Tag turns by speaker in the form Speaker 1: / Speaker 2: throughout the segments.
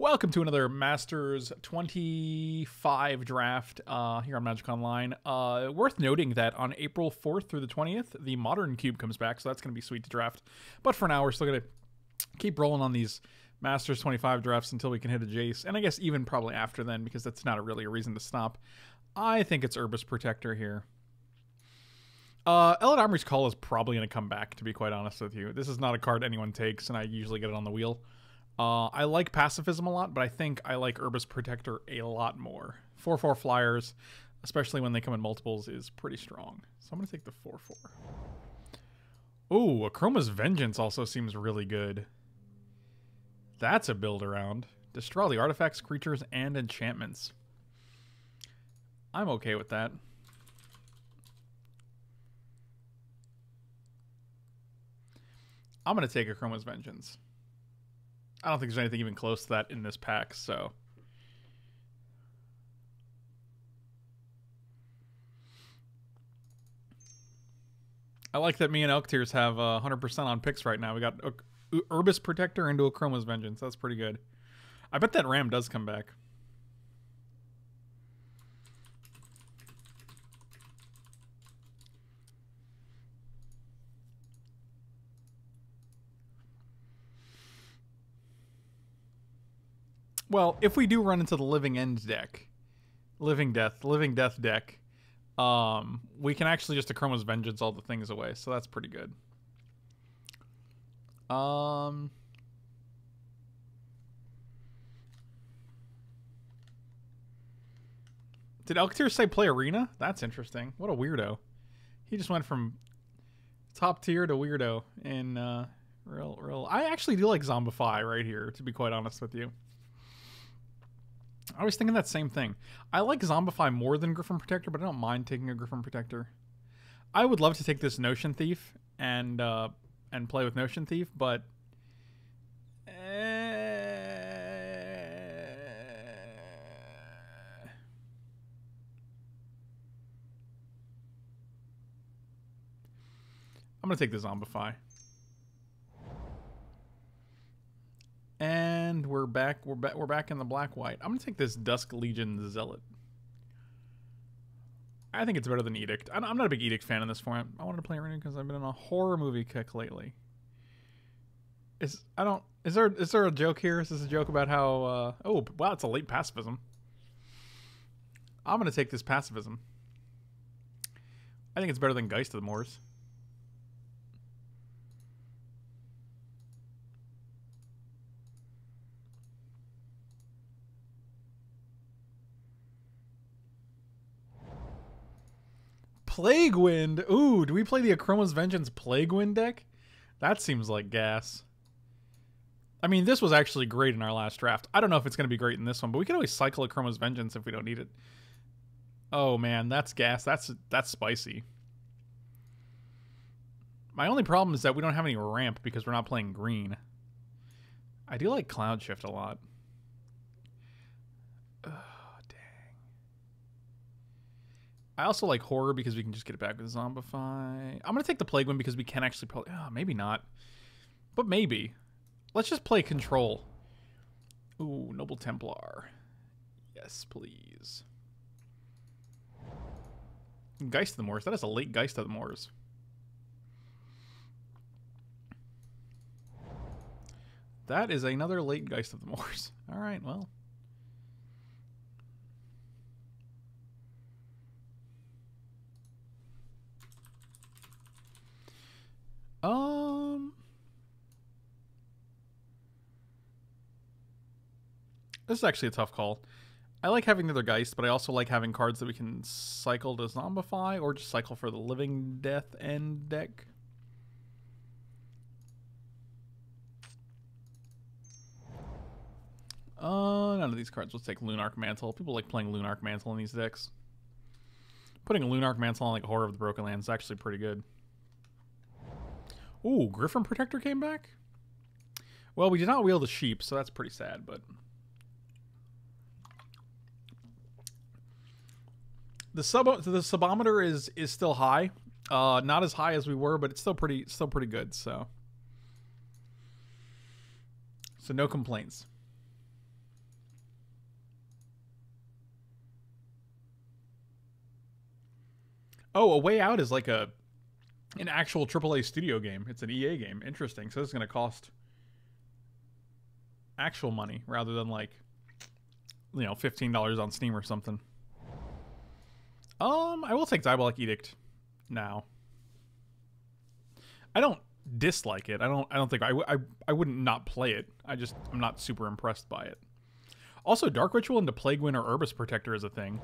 Speaker 1: Welcome to another Masters 25 draft here on Magic Online. Worth noting that on April 4th through the 20th, the Modern Cube comes back, so that's going to be sweet to draft. But for now, we're still going to keep rolling on these Masters 25 drafts until we can hit a Jace, and I guess even probably after then, because that's not really a reason to stop. I think it's Urbis Protector here. Eladamri's Call is probably going to come back, to be quite honest with you. This is not a card anyone takes, and I usually get it on the wheel. I like Pacifism a lot, but I think I like Urbis Protector a lot more. 4/4 flyers, especially when they come in multiples, is pretty strong. So I'm going to take the 4/4. Ooh, Akroma's Vengeance also seems really good. That's a build around. Destroy all the artifacts, creatures, and enchantments. I'm okay with that. I'm going to take Akroma's Vengeance. I don't think there's anything even close to that in this pack, so. I like that me and Elktears have 100% on picks right now. We got Urbis Protector into Akroma's Vengeance. That's pretty good. I bet that Ram does come back. Well, if we do run into the Living Death deck, we can actually just Akroma's Vengeance all the things away, so that's pretty good. Did Elktears say play Arena? That's interesting. What a weirdo. He just went from top tier to weirdo in real. I actually do like Zombify right here, to be quite honest with you. I was thinking that same thing. I like Zombify more than Griffin Protector, but I don't mind taking a Griffin Protector. I would love to take this Notion Thief and play with Notion Thief, but I'm gonna take the Zombify. And we're back in the black-white. I'm going to take this Dusk Legion Zealot. I think it's better than Edict. I'm not a big Edict fan in this format. I wanted to play Arena because I've been in a horror movie kick lately. Is there a joke here? Is this a joke about how oh, wow, it's a late Pacifism. I'm going to take this Pacifism. I think it's better than Geist of the Moors. Plague Wind. Ooh, do we play the Akroma's Vengeance Plague Wind deck? That seems like gas. I mean, this was actually great in our last draft. I don't know if it's going to be great in this one, but we can always cycle Akroma's Vengeance if we don't need it. Oh man, that's gas. That's spicy. My only problem is that we don't have any ramp because we're not playing green. I do like Cloud Shift a lot. I also like Horror because we can just get it back with Zombify. I'm going to take the Plague Wind because we can actually probably... Oh, maybe not. But maybe. Let's just play Control. Ooh, Noble Templar. Yes, please. Geist of the Moors. That is a late Geist of the Moors. That is another late Geist of the Moors. All right, well... This is actually a tough call. I like having the other Geist, but I also like having cards that we can cycle to Zombify or just cycle for the Living Death end deck. None of these cards. Let's take Lunarch Mantle. People like playing Lunarch Mantle in these decks. Putting a Lunarch Mantle on like Horror of the Broken Land is actually pretty good. Ooh, Griffin Protector came back? Well, we did not wield a sheep, so that's pretty sad, but... The subometer is still high. Not as high as we were, but it's still pretty good, so no complaints. Oh, A Way Out is like an actual AAA studio game. It's an EA game. Interesting. So it's going to cost actual money rather than like, you know, $15 on Steam or something. I will take Diabolic Edict now. I don't dislike it. I don't think I wouldn't not play it. I'm not super impressed by it. Also, Dark Ritual into Plague Wind or Herbis Protector is a thing.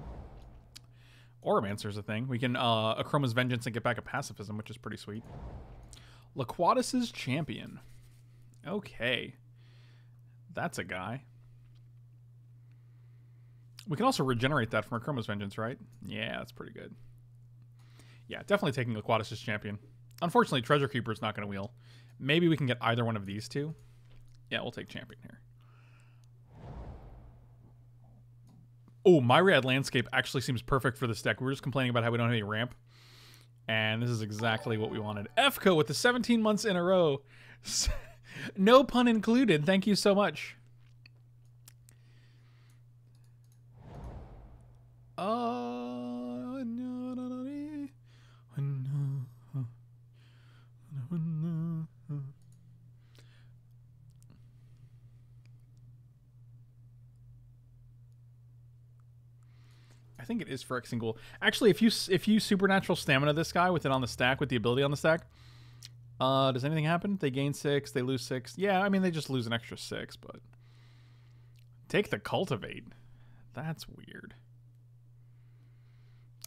Speaker 1: Oromancer is a thing. We can Achroma's Vengeance and get back a Pacifism, which is pretty sweet. Laquatus's Champion. Okay. That's a guy. We can also regenerate that from Achroma's Vengeance, right? Yeah, that's pretty good. Yeah, definitely taking Laquatus's Champion. Unfortunately, Treasure Keeper is not going to wheel. Maybe we can get either one of these two. Yeah, we'll take Champion here. Oh, Myriad Landscape actually seems perfect for this deck. We were just complaining about how we don't have any ramp. And this is exactly what we wanted. FCO with the 17 months in a row. No pun included. Thank you so much. I think it is Phyrexian Ghoul. Actually, if you supernatural stamina this guy with it on the stack, with the ability on the stack, does anything happen? They gain 6, they lose 6. Yeah, I mean they just lose an extra 6, but take the Cultivate. That's weird.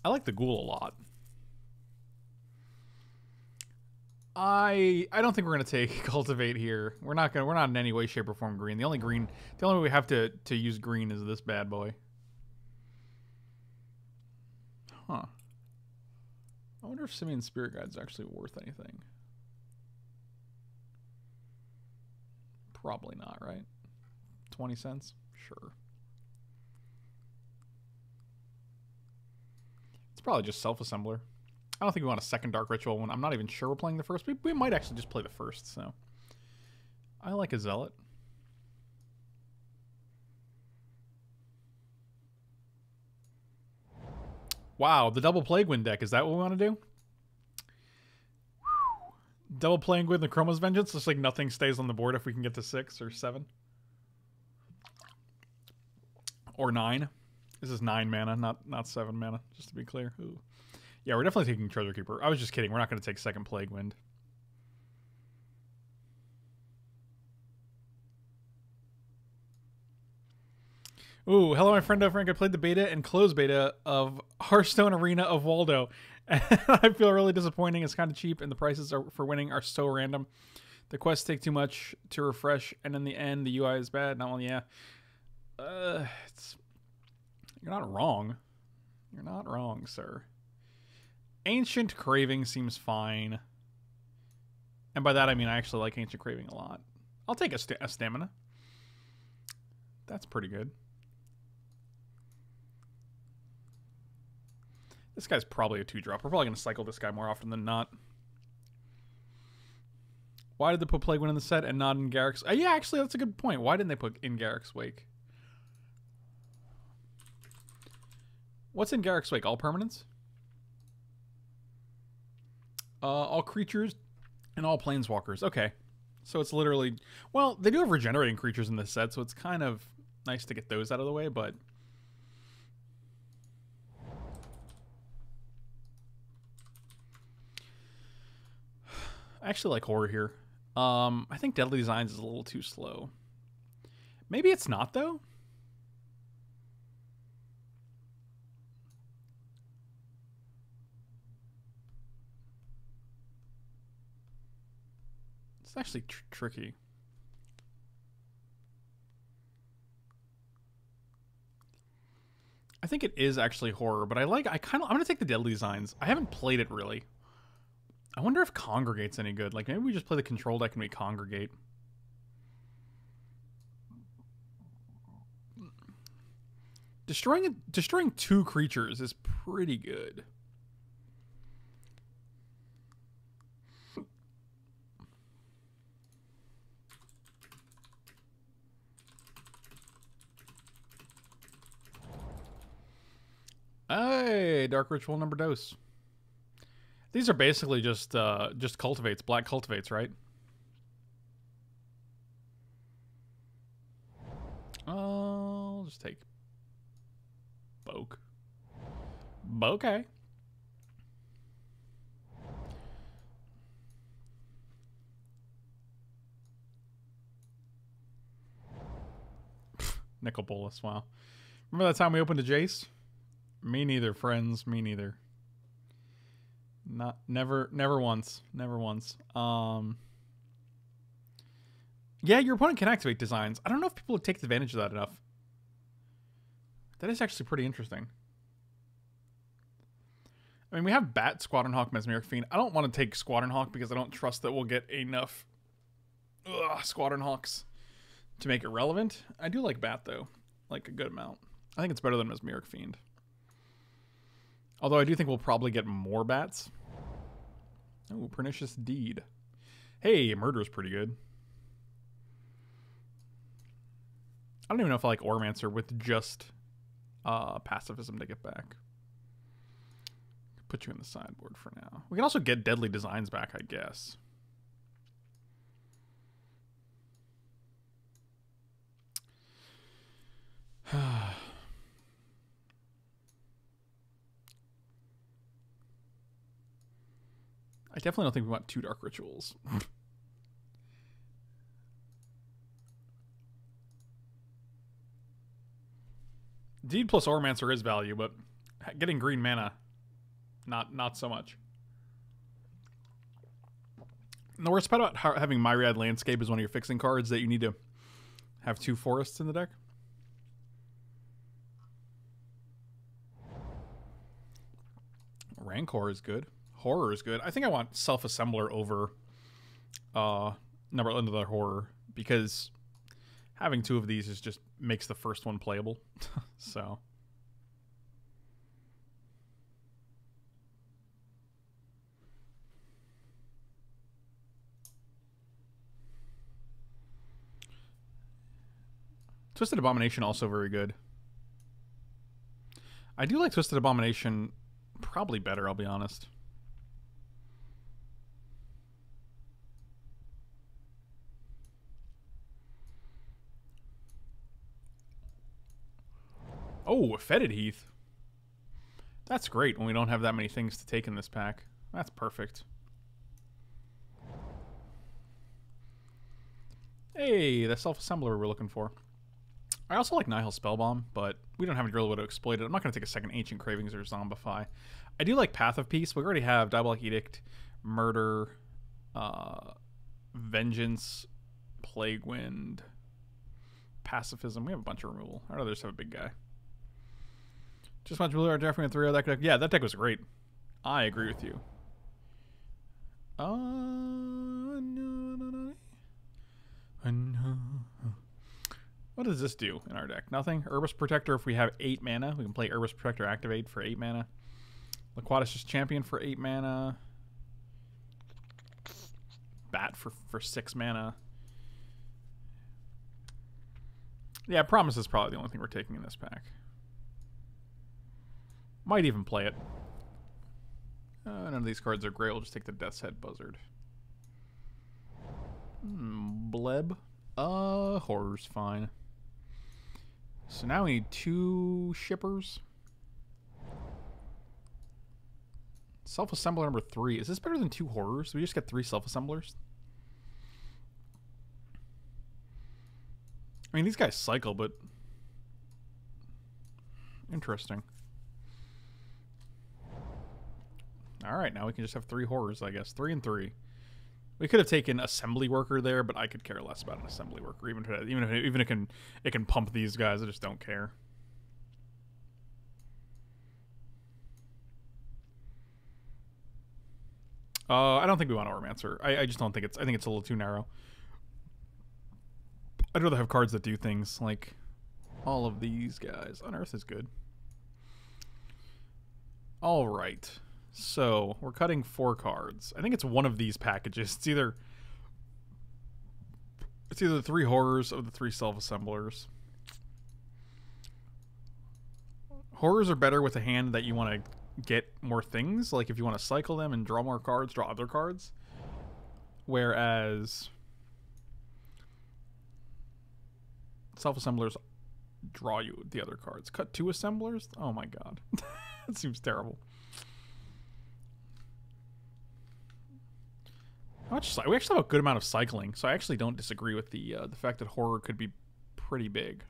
Speaker 1: I like the Ghoul a lot. I don't think we're gonna take Cultivate here. We're not in any way, shape, or form green. The only way we have to use green is this bad boy. Huh. I wonder if Simian Spirit Guide's actually worth anything. Probably not, right? 20 cents? Sure. It's probably just self-assembler. I don't think we want a second Dark Ritual one. I'm not even sure we're playing the first. We might actually just play the first, so. I like a Zealot. Wow, the double Plague Wind deck. Is that what we want to do? Double Plague Wind and Chroma's Vengeance. Looks like nothing stays on the board if we can get to 6 or 7. Or 9. This is 9 mana, not 7 mana, just to be clear. Ooh. Yeah, we're definitely taking Treasure Keeper. I was just kidding. We're not going to take second Plague Wind. Ooh, hello, my friend Frank. I played the beta and closed beta of Hearthstone Arena of Waldo. And I feel really disappointing. It's kind of cheap, and the prices for winning are so random. The quests take too much to refresh, and in the end, the UI is bad. Not only, yeah. You're not wrong. You're not wrong, sir. Ancient Craving seems fine. And by that, I mean I actually like Ancient Craving a lot. I'll take a Stamina. That's pretty good. This guy's probably a 2-drop. We're probably going to cycle this guy more often than not. Why did they put Plague Wind in the set and not in Garrick's? Yeah, actually, that's a good point. Why didn't they put in Garrick's Wake? What's in Garrick's Wake? All permanents? All creatures and all planeswalkers. Okay. So it's literally... Well, they do have regenerating creatures in this set, so it's kind of nice to get those out of the way, but... I actually like horror here. I think Deadly Designs is a little too slow. Maybe it's not, though. It's actually tricky. I think it is actually horror, but I'm gonna take the Deadly Designs. I haven't played it really. I wonder if Congregate's any good. Like, maybe we just play the control deck and we Congregate. Destroying 2 creatures is pretty good. Hey, Dark Ritual number dose. These are basically just cultivates, black cultivates, right? I'll just take Boke. Bokeh. Nicol Bolas, wow. Remember that time we opened a Jace? Me neither, friends. Me neither. Never once. Never once. Yeah, your opponent can activate designs. I don't know if people take advantage of that enough. That is actually pretty interesting. I mean, we have Bat, Squadron Hawk, Mesmeric Fiend. I don't want to take Squadron Hawk because I don't trust that we'll get enough Squadron Hawks to make it relevant. I do like Bat, though. Like, a good amount. I think it's better than Mesmeric Fiend. Although I do think we'll probably get more Bats. Oh, Pernicious Deed. Hey, Murder's pretty good. I don't even know if I like Ormancer with just pacifism to get back. Put you in the sideboard for now. We can also get Deadly Designs back, I guess. I definitely don't think we want 2 Dark Rituals. Deed plus Ormancer is value, but getting green mana, not so much. And the worst part about having Myriad Landscape is one of your fixing cards that you need to have 2 forests in the deck. Rancor is good. Horror is good. I think I want Self-Assembler over another Horror, because having 2 of these is just makes the first one playable. So Twisted Abomination also very good. I do like Twisted Abomination probably better, I'll be honest. Oh, Fetid Heath. That's great when we don't have that many things to take in this pack. That's perfect. Hey, the Self-Assembler we're looking for. I also like Nihil Spellbomb, but we don't have any real way to exploit it. I'm not going to take a second Ancient Cravings or Zombify. I do like Path of Peace. We already have Diabolic Edict, Murder, Vengeance, Plague Wind, Pacifism. We have a bunch of removal. I'd rather just have a big guy. Just watch Blue Art Jeffrey and 3 that deck. Yeah, that deck was great. I agree with you. What does this do in our deck? Nothing. Herbis Protector, if we have 8 mana, we can play Herbis Protector activate for 8 mana. Laquatus Champion for 8 mana. Bat for 6 mana. Yeah, Promise is probably the only thing we're taking in this pack. Might even play it. None of these cards are great. We'll just take the Death's Head Buzzard. Bleb. Horror's fine. So now we need 2 shippers. Self-Assembler number 3. Is this better than 2 horrors? Do we just get 3 self-assemblers? I mean, these guys cycle, but interesting. Alright, now we can just have 3 horrors, I guess. 3 and 3. We could have taken Assembly Worker there, but I could care less about an Assembly Worker. Even if it can pump these guys, I just don't care. I don't think we want Ormancer. I just don't think it's... I think it's a little too narrow. I'd rather have cards that do things like all of these guys. Unearth is good. Alright. So, we're cutting 4 cards. I think it's one of these packages. It's either the 3 horrors or the 3 self-assemblers. Horrors are better with a hand that you want to get more things, like if you want to cycle them and draw more cards, draw other cards. Whereas self-assemblers draw you the other cards. Cut 2 assemblers? Oh my god. That seems terrible. We actually have a good amount of cycling, so I actually don't disagree with the fact that horror could be pretty big.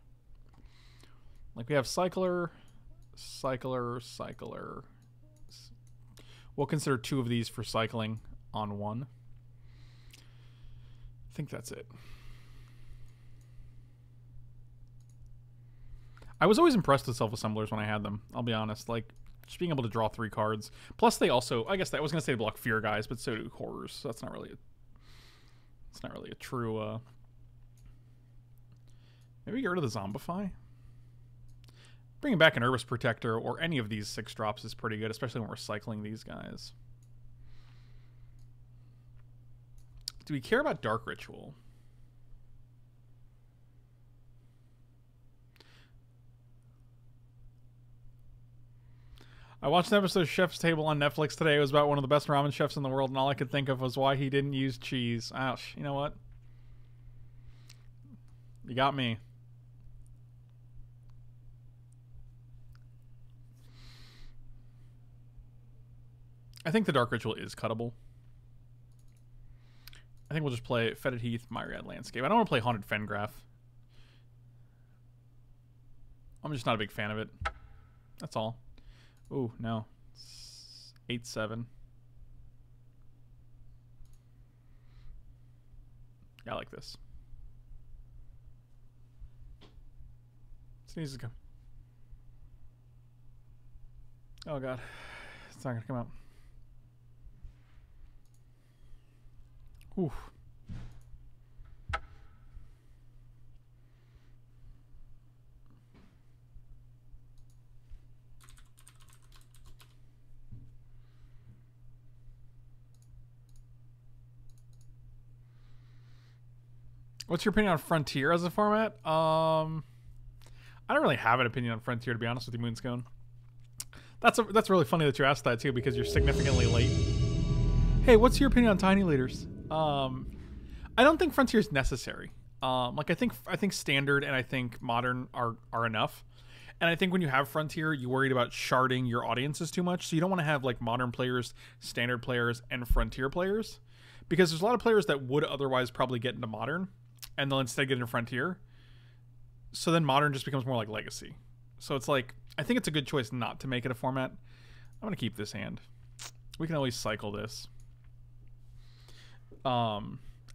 Speaker 1: Like we have cycler, cycler, cycler. We'll consider 2 of these for cycling on 1. I think that's it. I was always impressed with self-assemblers when I had them, I'll be honest. Like, just being able to draw 3 cards. Plus, they also, I guess I was going to say block fear guys, but so do horrors. So that's not really a true, maybe get rid of the Zombify? Bringing back an Urbis Protector or any of these 6 drops is pretty good, especially when we're cycling these guys. Do we care about Dark Ritual? I watched an episode of Chef's Table on Netflix today. It was about one of the best ramen chefs in the world, and all I could think of was why he didn't use cheese. Ouch. You know what? You got me. I think the Dark Ritual is cuttable. I think we'll just play Fetid Heath, Myriad Landscape. I don't want to play Haunted Fengraph. I'm just not a big fan of it. That's all. Ooh, no. 8-7. Yeah, I like this. Sneeze is coming. Oh god. It's not gonna come out. Oof. What's your opinion on Frontier as a format? I don't really have an opinion on Frontier, to be honest with you, Moonscone. That's really funny that you asked that too, because you're significantly late. Hey, what's your opinion on Tiny Leaders? I don't think Frontier is necessary. Like I think Standard and I think Modern are enough. And I think when you have Frontier, you're worried about sharding your audiences too much. So you don't want to have like Modern players, Standard players, and Frontier players, because there's a lot of players that would otherwise probably get into Modern, and they'll instead get into Frontier. So then Modern just becomes more like Legacy. So it's like, I think it's a good choice not to make it a format. I'm going to keep this hand. We can always cycle this.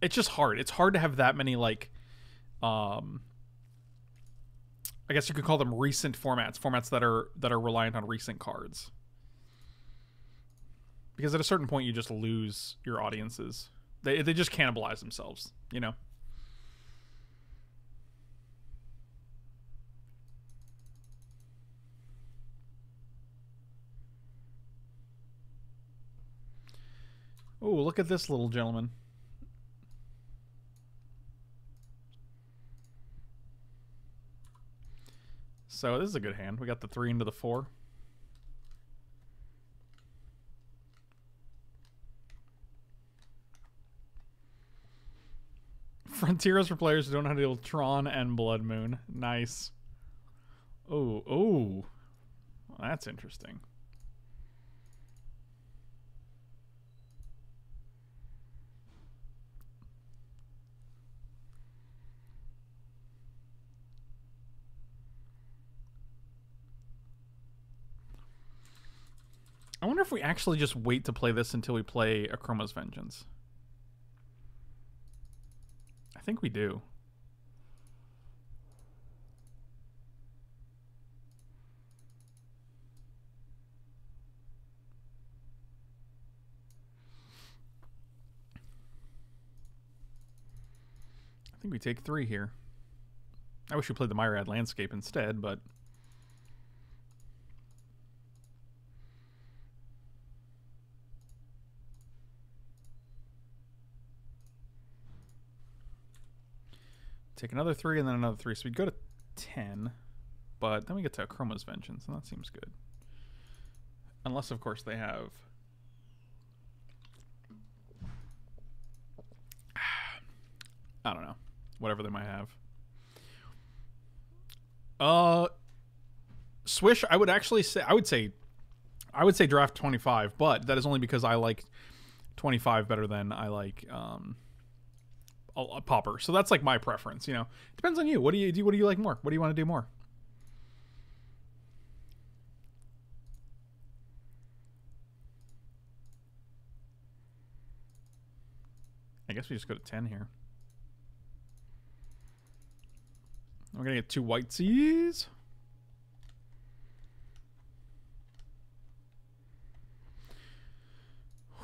Speaker 1: It's just hard. It's hard to have that many, like, I guess you could call them recent formats that are reliant on recent cards. Because at a certain point, you just lose your audiences. They just cannibalize themselves, you know? Oh, look at this little gentleman. So this is a good hand. We got the 3 into the 4. Frontier is for players who don't know how to deal with Tron and Blood Moon. Nice. Oh, that's interesting. I wonder if we actually just wait to play this until we play Akroma's Vengeance. I think we do. I think we take 3 here. I wish we played the Myriad Landscape instead, but... Take another 3 and then another 3. So we'd go to 10. But then we get to Akroma's Vengeance, and that seems good. Unless, of course, they have... I don't know. Whatever they might have. Swish, I would say draft 25, but that is only because I like 25 better than I like a popper. So that's like my preference, you know. Depends on you. What do you like more? What do you want to do more? I guess we just go to 10 here. We're gonna get 2 whitesies.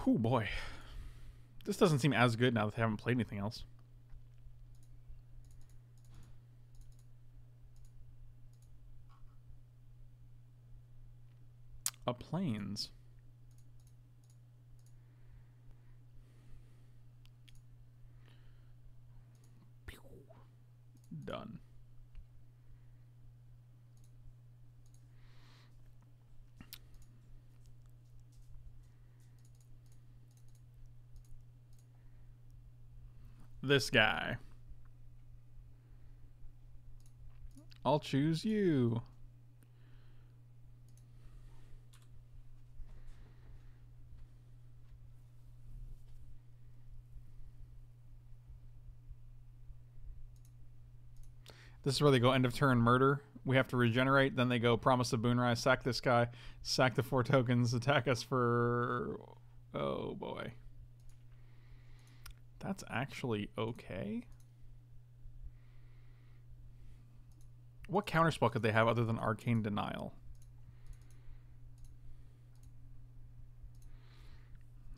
Speaker 1: Oh boy. This doesn't seem as good now that they haven't played anything else. A plains. Done. This guy. I'll choose you. This is where they go end of turn murder. We have to regenerate. Then they go promise of Boonrise, sack this guy, sack the 4 tokens, attack us for... Oh boy. That's actually okay. What counterspell could they have other than Arcane Denial?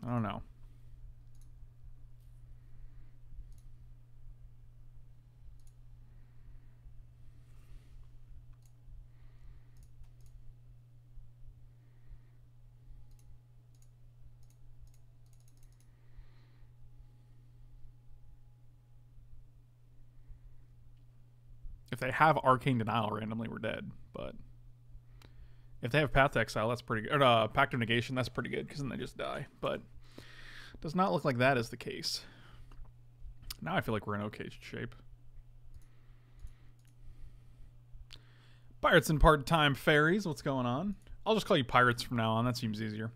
Speaker 1: I don't know. If they have Arcane Denial randomly, we're dead. But if they have Path to Exile, that's pretty good. Or Pact of Negation, that's pretty good, because then they just die. But does not look like that is the case. Now I feel like we're in okay shape. Pirates and part-time fairies, what's going on? I'll just call you pirates from now on. That seems easier.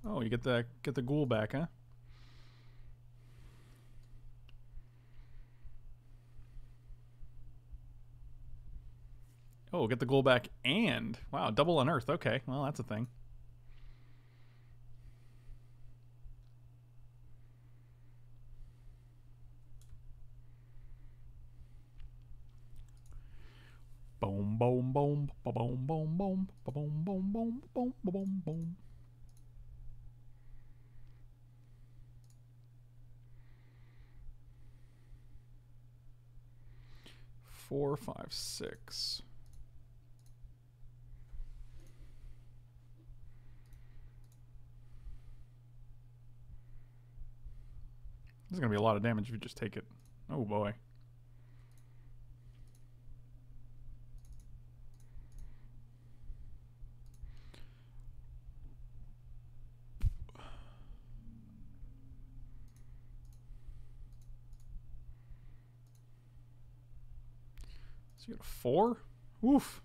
Speaker 1: Oh, you get the ghoul back, huh? Oh, get the goal back and... Wow, double unearthed. Okay, well, that's a thing. Boom, boom, boom, boom, boom, boom, boom, boom, boom, boom, boom, boom. Four, 5, 6. This is going to be a lot of damage if you just take it. Oh, boy. So you got a 4? Oof.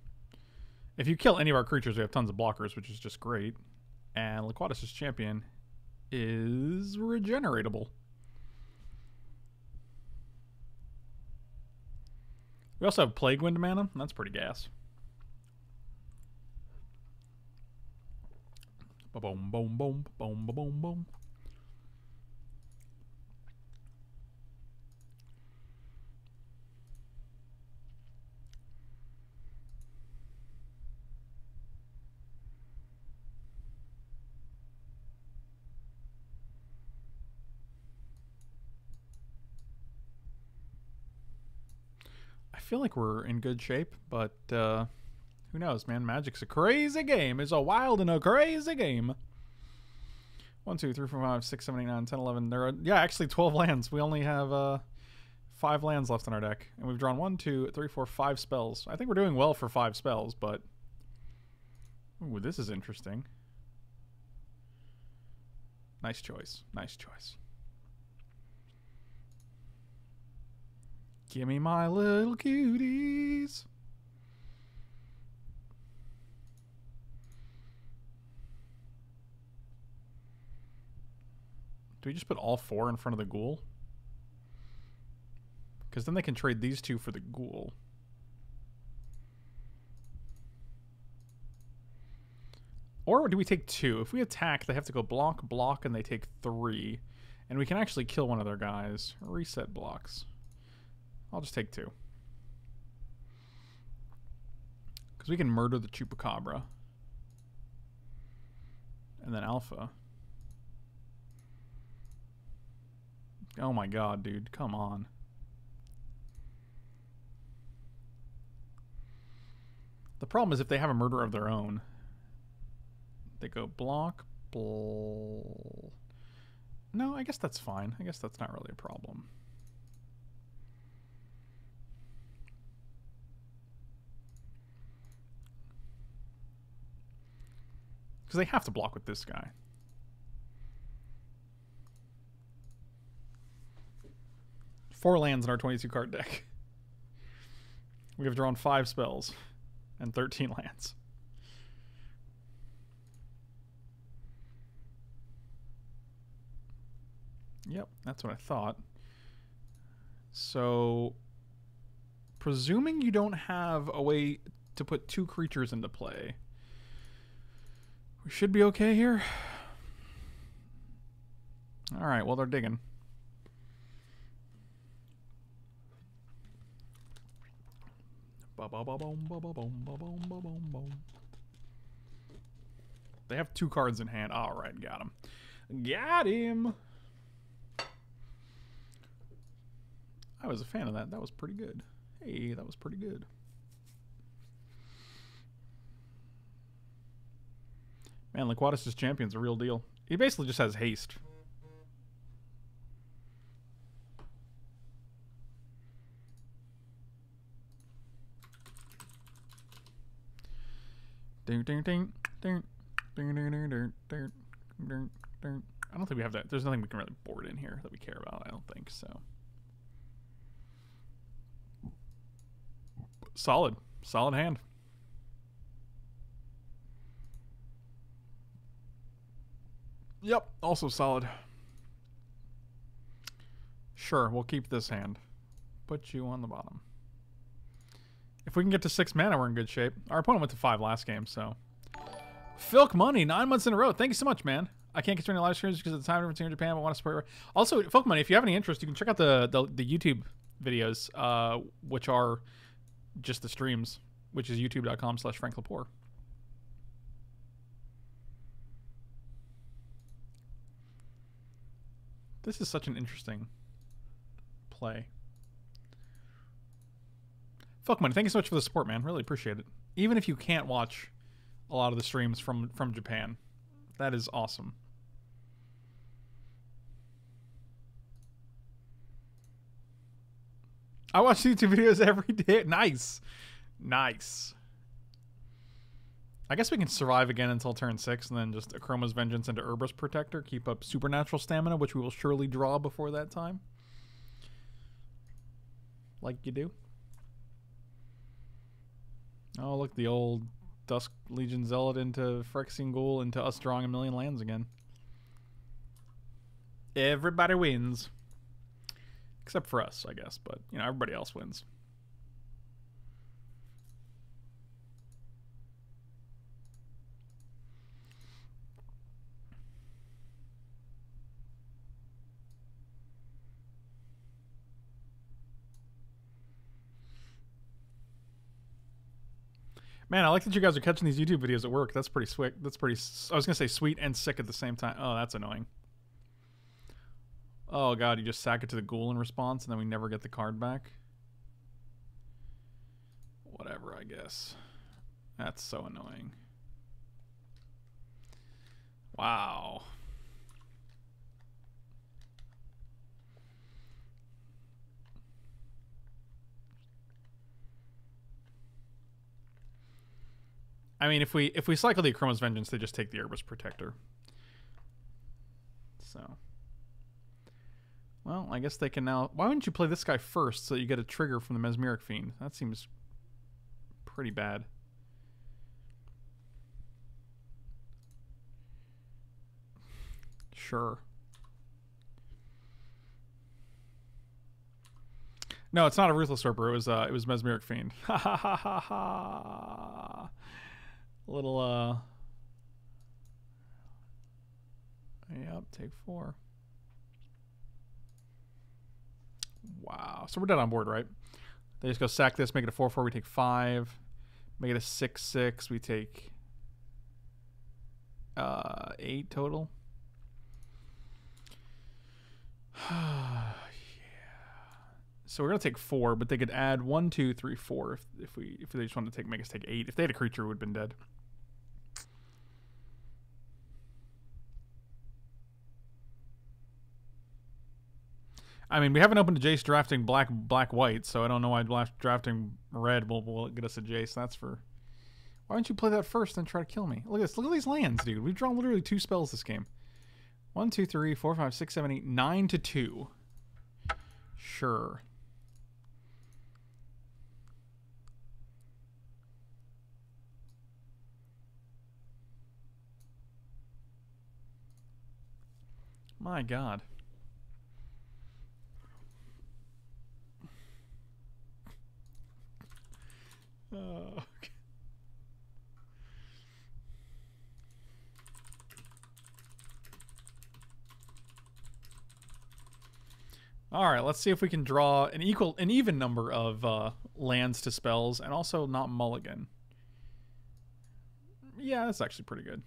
Speaker 1: If you kill any of our creatures, we have tons of blockers, which is just great. And Laquatus' champion is regeneratable. We also have Plague Wind mana. That's pretty gas. Boom, boom, boom, boom, boom, boom. I feel like we're in good shape, but who knows, man? Magic's a crazy game. It's a wild and a crazy game. 1, 2, 3, 4, 5, 6, 7, 8, 9, 10, 11. There are, yeah, actually 12 lands. We only have 5 lands left in our deck, and we've drawn 1, 2, 3, 4, 5 spells. I think we're doing well for 5 spells, but ooh, this is interesting. Nice choice. Nice choice. Give me my little cuties. Do we just put all 4 in front of the ghoul? Because then they can trade these 2 for the ghoul. Or do we take 2? If we attack, they have to go block, block, and they take 3. And we can actually kill one of their guys. Reset blocks. I'll just take 2. Because we can murder the Chupacabra. And then Alpha. Oh my god, dude. Come on. The problem is if they have a murder of their own, they go block, No, I guess that's fine. I guess that's not really a problem. Because they have to block with this guy. Four lands in our 22 card deck. We have drawn 5 spells and 13 lands. Yep, that's what I thought. So, presuming you don't have a way to put 2 creatures into play, we should be okay here. Alright, well, they're digging. They have 2 cards in hand. Alright, got him. Got him! I was a fan of that. That was pretty good. Hey, that was pretty good. Man, Liquatus' champion's a real deal. He basically just has haste. Ding, ding, ding, ding, ding, ding, ding, ding, ding, ding, ding. I don't think we have that. There's nothing we can really board in here that we care about. I don't think so. Solid. Solid hand. Yep, also solid. Sure, we'll keep this hand. Put you on the bottom. If we can get to 6 mana, we're in good shape. Our opponent went to 5 last game, so. Filk Money, 9 months in a row. Thank you so much, man. I can't get to any live streams because of the time difference here in Japan, but want to support. Also, Filk Money, if you have any interest, you can check out the YouTube videos, which are just the streams, which is youtube.com/FrankLepore. This is such an interesting play. Fuck money, thank you so much for the support, man. Really appreciate it. Even if you can't watch a lot of the streams from Japan, that is awesome. I watch YouTube videos every day. Nice. Nice. I guess we can survive again until turn 6 and then just Akroma's Vengeance into Herbrus Protector. Keep up supernatural stamina, which we will surely draw before that time. Like you do. Oh, look, the old Dusk Legion Zealot into Phyrexian Ghoul into us drawing a million lands again. Everybody wins. Except for us, I guess. But, you know, everybody else wins. Man, I like that you guys are catching these YouTube videos at work. That's pretty sweet. That's pretty... I was going to say sweet and sick at the same time. Oh, that's annoying. Oh, God, you just sack it to the ghoul in response, and then we never get the card back? Whatever, I guess. That's so annoying. Wow. I mean, if we cycle the Chroma's Vengeance, they just take the Herbalist Protector. So, well, I guess they can now. Why wouldn't you play this guy first so you get a trigger from the Mesmeric Fiend? That seems pretty bad. Sure. No, it's not a Ruthless Ripper. It was Mesmeric Fiend. Ha ha ha ha ha. Little Yep, take 4. Wow. So we're dead on board, right? They just go sack this, make it a 4/4. We take 5. Make it a 6/6. We take 8 total. Yeah. So we're gonna take 4, but they could add 1, 2, 3, 4 if they just wanted to make us take 8. If they had a creature, we would have been dead. I mean, we haven't opened a Jace drafting black white, so I don't know why drafting red will get us a Jace. That's for. Why don't you play that first and try to kill me? Look at this. Look at these lands, dude. We've drawn literally 2 spells this game. 1, 2, 3, 4, 5, 6, 7, 8, 9 to 2. Sure. My God. Okay. All right, let's see if we can draw an even number of lands to spells and also not mulligan. Yeah, that's actually pretty good.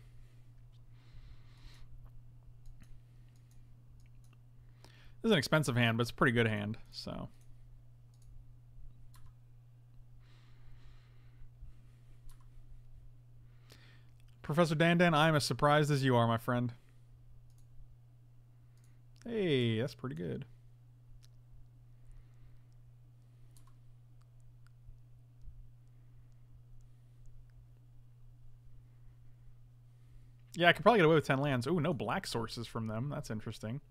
Speaker 1: This is an expensive hand, but it's a pretty good hand, so. Professor Dandan, I am as surprised as you are, my friend. Hey, that's pretty good. Yeah, I could probably get away with 10 lands. Ooh, no black sources from them. That's interesting.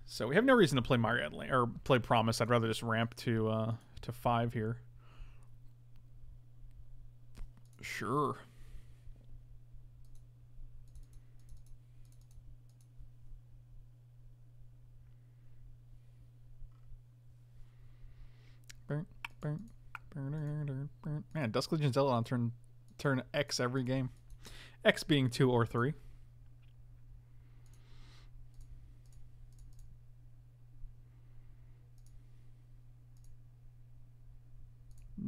Speaker 1: So we have no reason to play Myriad or play Promise. I'd rather just ramp to 5 here. Sure. Man, Dusk Legion Zealot on turn X every game. X being 2 or 3.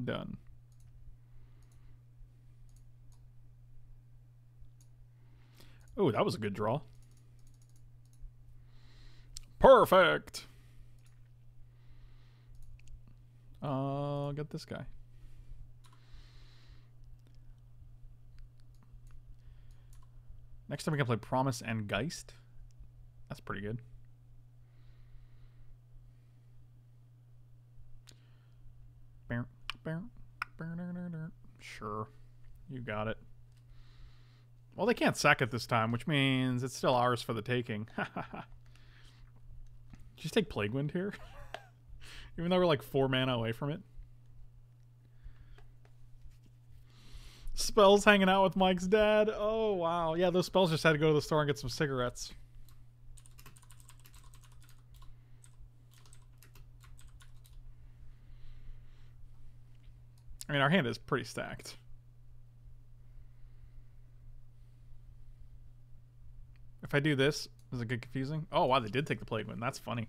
Speaker 1: Done. Oh, that was a good draw. Perfect. Get this guy. Next time we can play Promise and Geist. That's pretty good. Sure. You got it. Well, they can't sack it this time, which means it's still ours for the taking. Just take Plague Wind here. Even though we're like 4 mana away from it. Spells hanging out with Mike's dad. Oh, wow. Yeah, those spells just had to go to the store and get some cigarettes. I mean, our hand is pretty stacked. If I do this, does it get confusing? Oh, wow, they did take the Plague Wind. That's funny.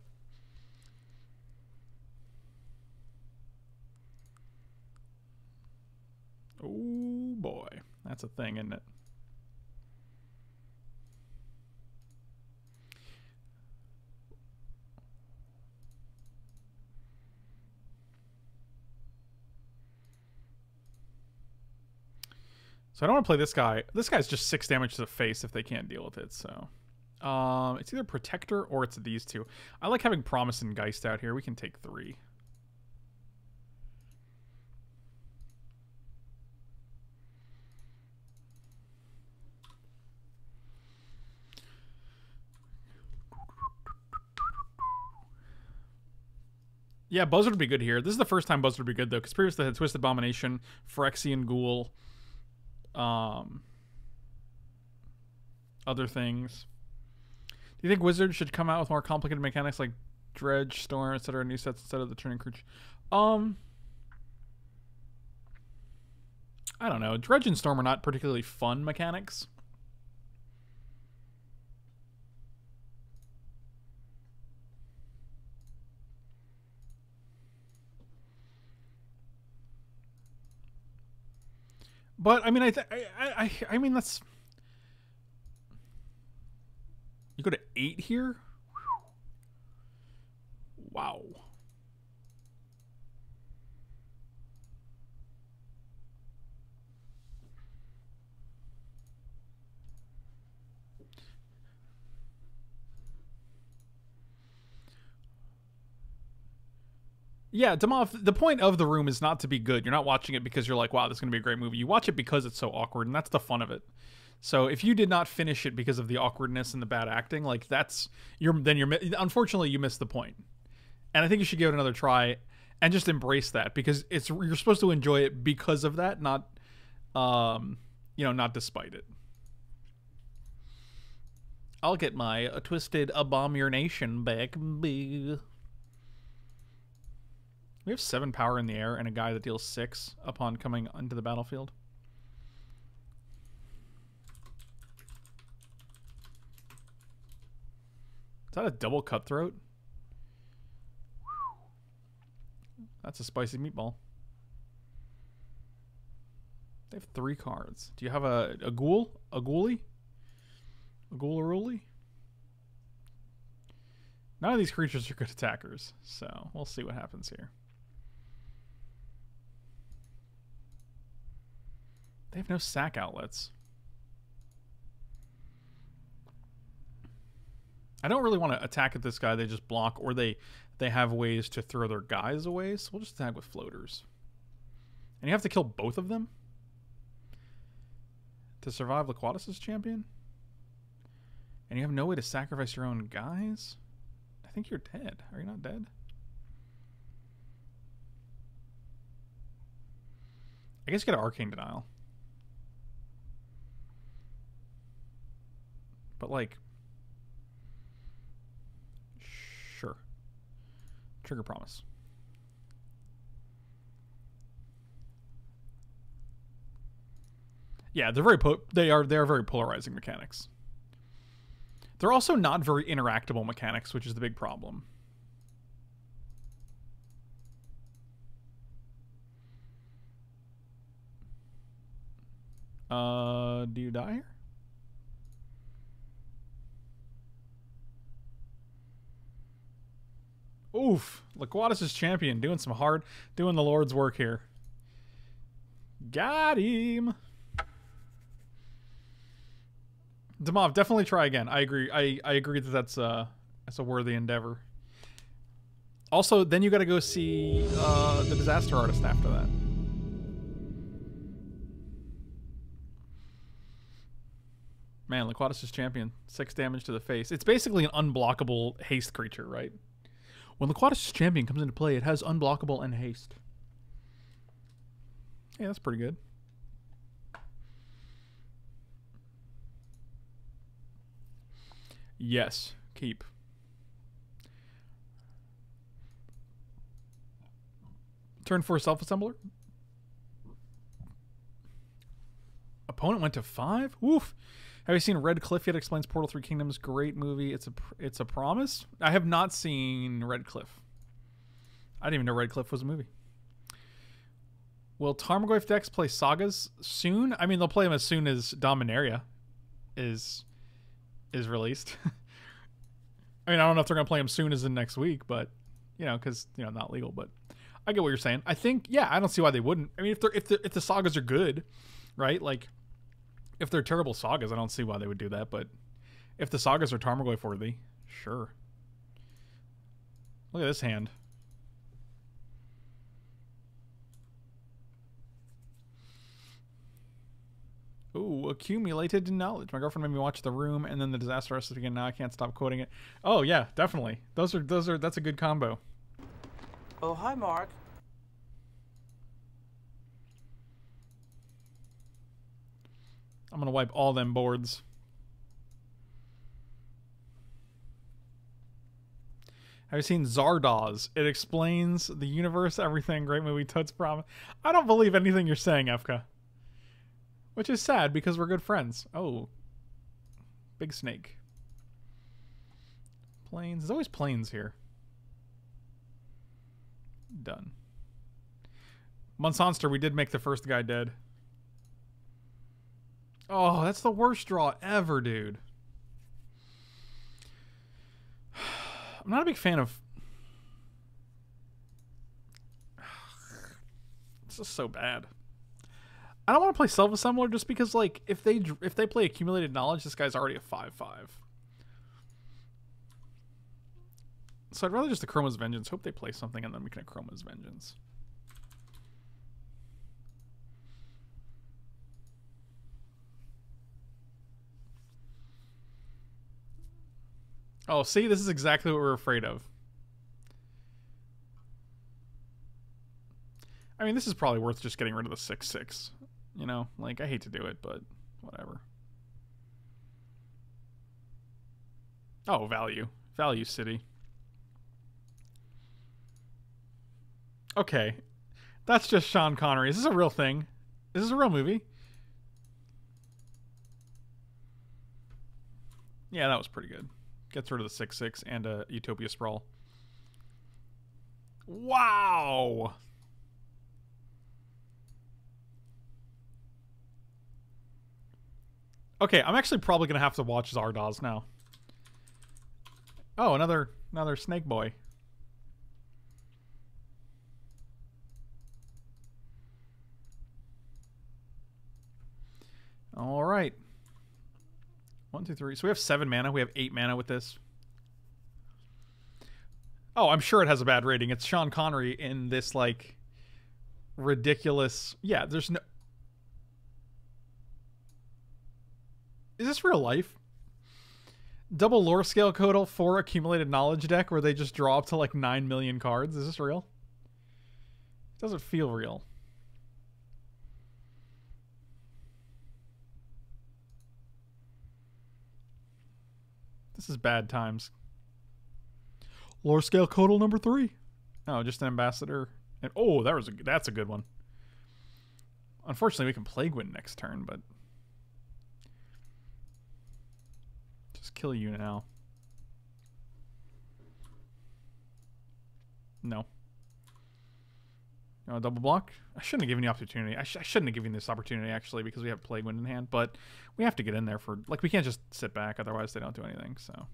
Speaker 1: Oh, boy. That's a thing, isn't it? So I don't want to play this guy. This guy's just 6 damage to the face if they can't deal with it, so. It's either Protector or it's these 2. I like having Promise and Geist out here. We can take 3. Yeah, Buzzard would be good here. This is the first time Buzzard would be good, though, because previously they had Twisted Abomination, Phyrexian Ghoul, other things. Do you think Wizards should come out with more complicated mechanics like Dredge, Storm, etc., new sets instead of the turning creature? I don't know. Dredge and Storm are not particularly fun mechanics. But I mean, I mean that's. You go to 8 here. Wow. Yeah, Demov, the point of the room is not to be good. You're not watching it because you're like, wow, this is going to be a great movie. You watch it because it's so awkward, and that's the fun of it. So if you did not finish it because of the awkwardness and the bad acting, like unfortunately you missed the point. And I think you should give it another try and just embrace that, because you're supposed to enjoy it because of that, not not despite it. I'll get my Twisted Abomination back. We have 7 power in the air and a guy that deals 6 upon coming onto the battlefield. Is that a double cutthroat? That's a spicy meatball. They have 3 cards. Do you have a ghoul? A ghoulie? A ghoul-a-rooley? None of these creatures are good attackers, so we'll see what happens here. They have no sack outlets. I don't really want to attack at this guy. They just block, or they have ways to throw their guys away. So we'll just attack with floaters. And you have to kill both of them to survive Laquatus' champion? And you have no way to sacrifice your own guys? I think you're dead. Are you not dead? I guess you get an Arcane Denial. But like, sure. Trigger Promise. Yeah, they're they are very polarizing mechanics. They're also not very interactable mechanics, which is the big problem. Do you die here? Oof, Laquatus' champion doing the Lord's work here. Got him. Demov, definitely try again. I agree. I agree that that's a worthy endeavor. Also, then you got to go see the Disaster Artist after that. Man, Laquatus' champion, 6 damage to the face. It's basically an unblockable haste creature, right? When Laquatus' champion comes into play, it has unblockable and haste. Yeah, that's pretty good. Yes, keep. Turn 4 self-assembler. Opponent went to 5? Woof. Have you seen Red Cliff yet? Explains Portal 3 Kingdoms. Great movie. It's a promise. I have not seen Red Cliff. I didn't even know Red Cliff was a movie. Will Tarmogoyf decks play Sagas soon? I mean, they'll play them as soon as Dominaria is released. I mean, I don't know if they're going to play them soon as in next week, but, because, not legal, but I get what you're saying. I think, yeah, I don't see why they wouldn't. I mean, if the Sagas are good, right? Like, if they're terrible Sagas, I don't see why they would do that, but if the Sagas are Tarmogoyf worthy, sure. Look at this hand. Ooh, accumulated knowledge. My girlfriend made me watch The Room and then The Disaster Artist again. Now I can't stop quoting it. Oh yeah, definitely. That's a good combo.
Speaker 2: Oh, hi, Mark.
Speaker 1: I'm gonna wipe all them boards. Have you seen Zardoz? It explains the universe, everything. Great movie, Toad's Promise. I don't believe anything you're saying, Efka. Which is sad because we're good friends. Oh. Big snake. Planes. There's always planes here. Done. Monsanster, we did make the first guy dead. Oh, that's the worst draw ever, dude. I'm not a big fan of... It's just so bad. I don't want to play Self-Assembler just because, like, if they play Accumulated Knowledge, this guy's already a 5-5. So I'd rather just Chroma's Vengeance. Hope they play something and then we can Chroma's Vengeance. Oh, see? This is exactly what we're afraid of. I mean, this is probably worth just getting rid of the 6-6. You know? Like, I hate to do it, but whatever. Oh, value. Value City. Okay. That's just Sean Connery. Is this a real thing? Is this a real movie? Yeah, that was pretty good. Gets rid of the 6-6 and a Utopia Sprawl. Wow! Okay, I'm actually probably going to have to watch Zardoz now. Oh, another Snake Boy. All right. 1, 2, 3. So we have 7 mana. We have 8 mana with this. Oh, I'm sure it has a bad rating. It's Sean Connery in this, like, ridiculous... Yeah, there's no... Is this real life? Double lore scale Codal for Accumulated Knowledge deck where they just draw up to, like, 9 million cards. Is this real? It doesn't feel real. This is bad times. Lore scale Codal number 3. Oh, just an ambassador. And oh, that's a good one. Unfortunately, we can Plague Wind next turn, but just kill you now. No. No double block. I shouldn't have given you opportunity. I shouldn't have given this opportunity actually because we have Plague Wind in hand, but we have to get in there for like we can't just sit back otherwise they don't do anything. So.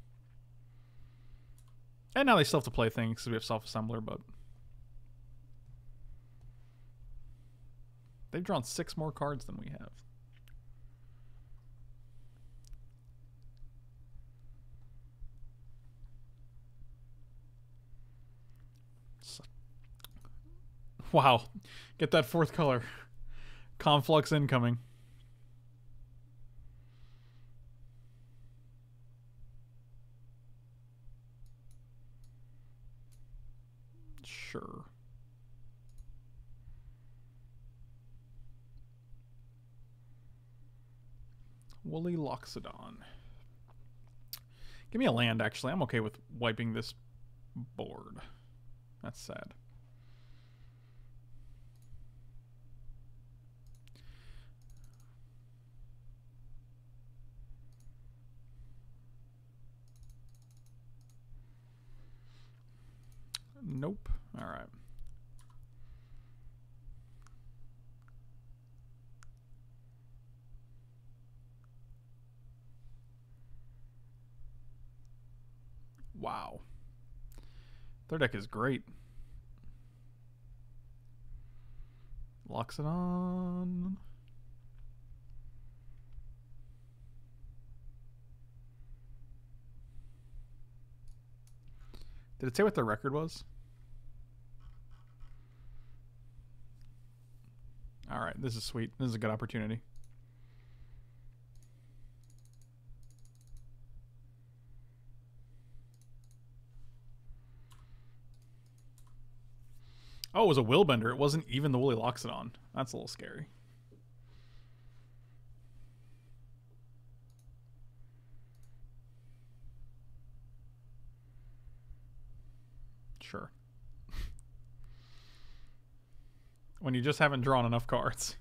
Speaker 1: And now they still have to play things because we have Self-Assembler, but they've drawn 6 more cards than we have. Wow. Get that 4th color. Conflux incoming. Sure. Woolly Loxodon. Give me a land, actually. I'm okay with wiping this board. That's sad. Nope. All right. Wow. Their deck is great. Loxodon. Did it say what their record was? All right, this is sweet. This is a good opportunity. Oh, it was a Willbender. It wasn't even the Woolly Loxodon. That's a little scary. Sure. When you just haven't drawn enough cards.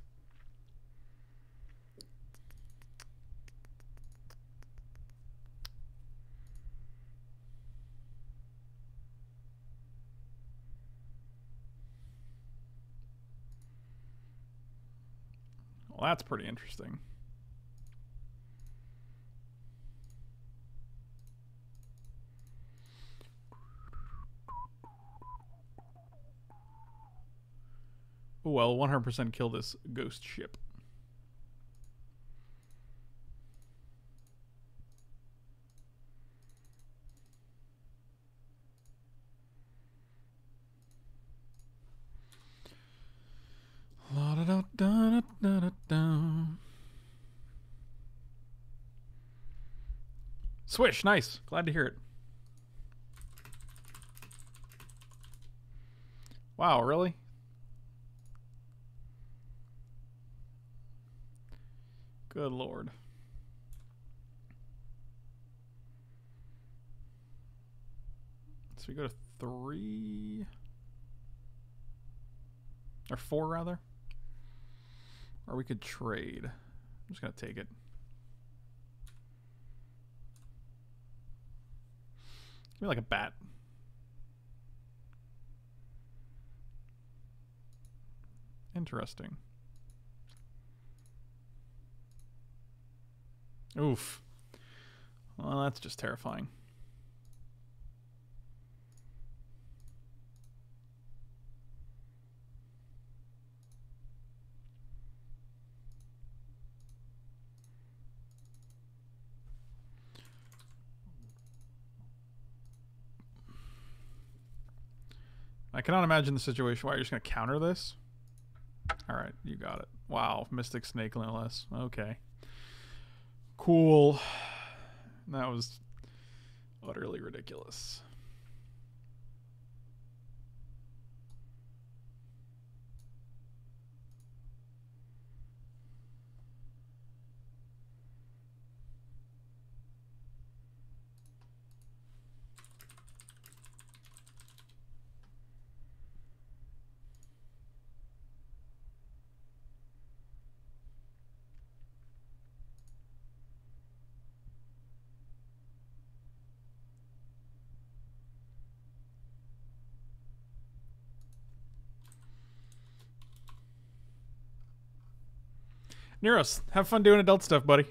Speaker 1: Well, that's pretty interesting. Well, 100% kill this ghost ship. Swish, nice. Glad to hear it. Wow, really? Good lord. So we go to 3 or 4 rather, or we could trade. I'm just gonna take it. Give me like a bat. Interesting. Oof. Well, that's just terrifying. I cannot imagine the situation where you're just going to counter this. All right, you got it. Wow, Mystic Snake no less. Okay. Cool. That was utterly ridiculous. Neros, have fun doing adult stuff, buddy.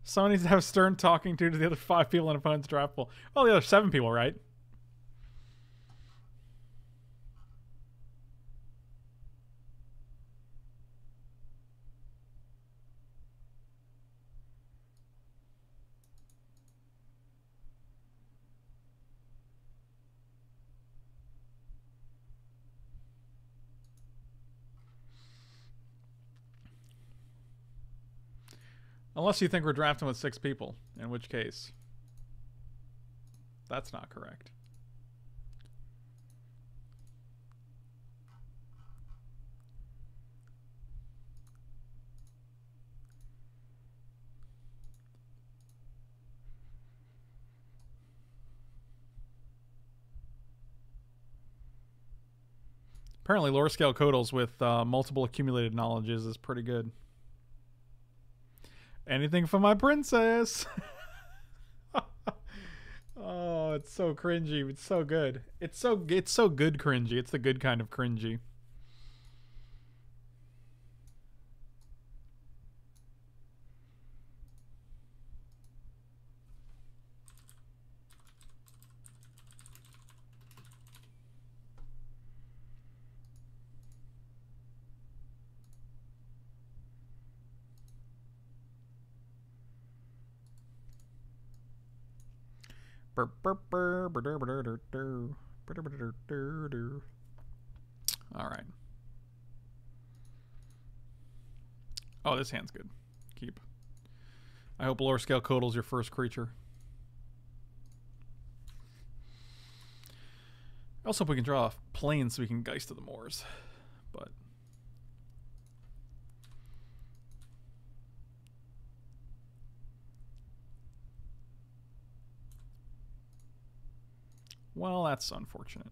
Speaker 1: Someone needs to have stern talking to the other 5 people in opponent's draft pool. Well, the other 7 people, right? Unless you think we're drafting with 6 people, in which case that's not correct. Apparently, lore scale Codals with multiple accumulated knowledges is pretty good. Anything for my princess. Oh, it's so cringy. It's so good. It's so good cringy. It's the good kind of cringy. All right. Oh, this hand's good. Keep. I hope Lore Scale Codal's your first creature. I also hope we can draw a plane so we can Geist to the Moors. But well, that's unfortunate.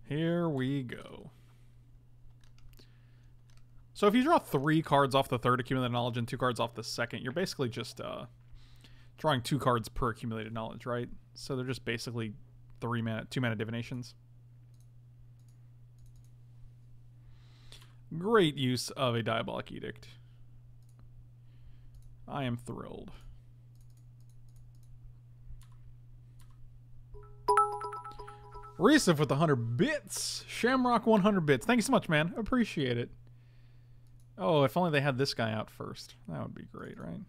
Speaker 1: Here we go. So if you draw 3 cards off the third accumulated knowledge and 2 cards off the second, you're basically just drawing 2 cards per accumulated knowledge, right? So they're just basically 2 mana divinations. Great use of a Diabolic Edict. I am thrilled. Resif with 100 bits. Shamrock 100 bits. Thank you so much, man. Appreciate it. Oh, if only they had this guy out first. That would be great, right?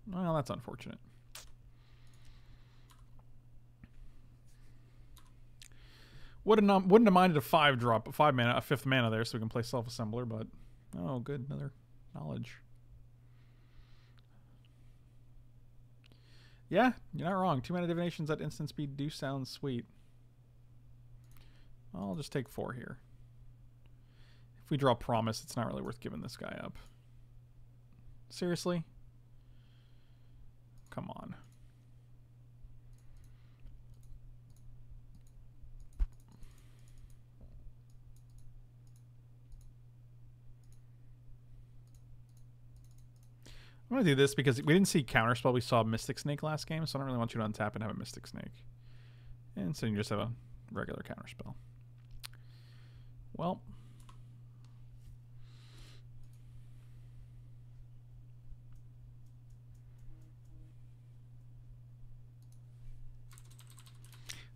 Speaker 1: Well, that's unfortunate. Wouldn't have minded a 5-drop, a 5 mana, a 5th mana there, so we can play Self-Assembler, but oh, good, another knowledge. Yeah, you're not wrong. 2 mana divinations at instant speed do sound sweet. I'll just take 4 here. If we draw Promise, it's not really worth giving this guy up. Seriously? Come on. I'm going to do this because we didn't see Counterspell. We saw Mystic Snake last game, so I don't really want you to untap and have a Mystic Snake. And so you just have a regular Counterspell. Well.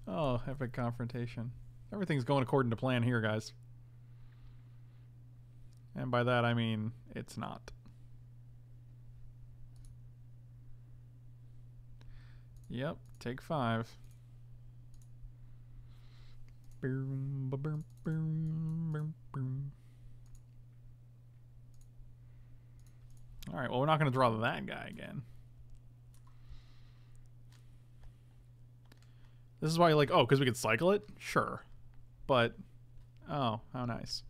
Speaker 1: Oh, epic confrontation. Everything's going according to plan here, guys. And by that, I mean it's not. Yep, take 5. Boom, boom, boom, boom, boom. All right, well, we're not going to draw that guy again. This is why you're like, oh, because we could cycle it? Sure. But, oh, how nice.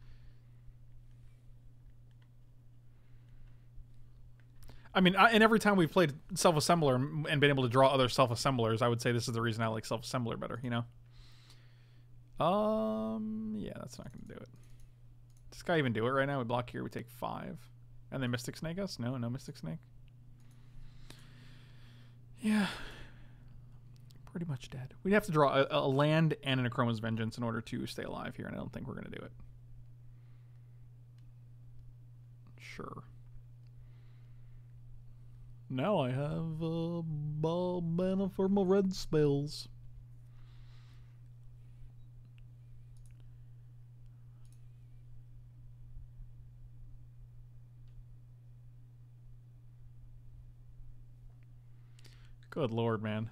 Speaker 1: I mean, and every time we've played Self-Assembler and been able to draw other Self-Assemblers, I would say this is the reason I like Self-Assembler better, you know? Yeah, that's not going to do it. Does this guy even do it right now? We block here, we take 5. And they Mystic Snake us? No, no Mystic Snake. Yeah. Pretty much dead. We'd have to draw a land and an Akroma's Vengeance in order to stay alive here, and I don't think we're going to do it. Sure. Now I have mana for my red spells. Good lord, man.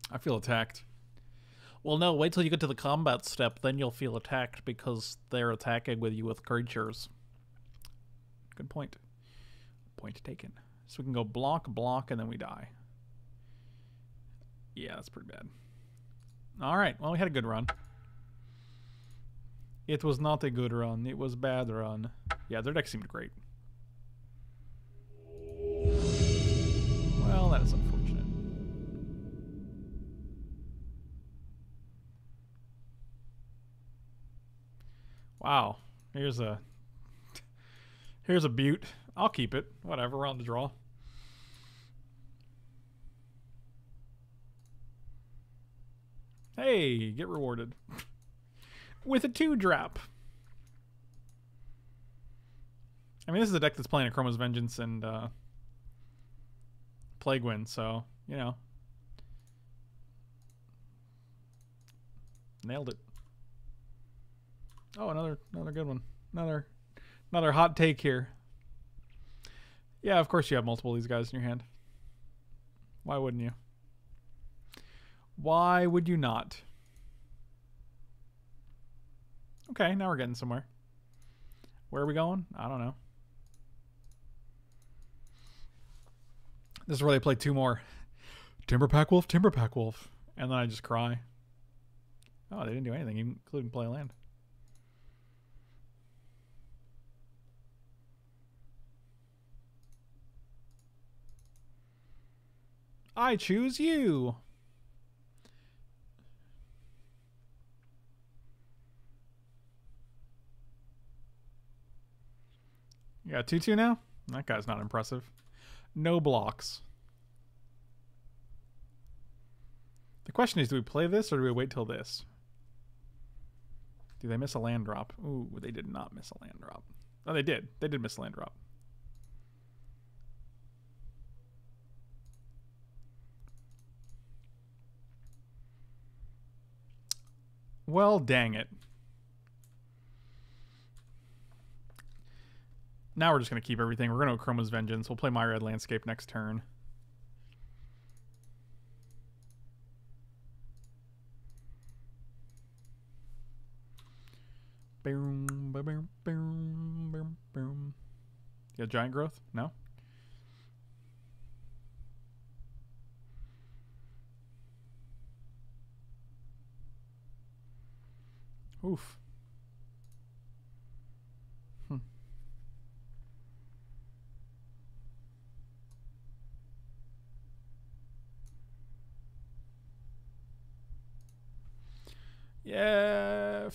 Speaker 1: I feel attacked. Well, no, wait till you get to the combat step, then you'll feel attacked because they're attacking with you with creatures. Good point. Point taken. So we can go block, block, and then we die. Yeah, that's pretty bad. Alright, well, we had a good run. It was not a good run. It was a bad run. Yeah, their deck seemed great. Well, that is unfortunate. Wow. Here's a butte. I'll keep it. Whatever, we're on the draw. Hey, get rewarded. With a 2-drop. I mean, this is a deck that's playing Akroma's Vengeance and Plague Wind, so, you know. Nailed it. Oh, another good one. Another hot take here. Yeah, of course you have multiple of these guys in your hand. Why wouldn't you? Why would you not? Okay, now we're getting somewhere. Where are we going? I don't know. This is where they play 2 more. Timberpack Wolf, Timberpack Wolf. And then I just cry. Oh, they didn't do anything, including play land. I choose you. You got 2/2 now? That guy's not impressive. No blocks. The question is, do we play this or do we wait till this? Do they miss a land drop? Ooh, they did not miss a land drop. Oh, they did. They did miss a land drop. Well, dang it. Now we're just going to keep everything. We're going to Chroma's Vengeance. We'll play My Red Landscape next turn. Boom, boom, boom, boom, boom. You got Giant Growth? No? Oof. Yeah.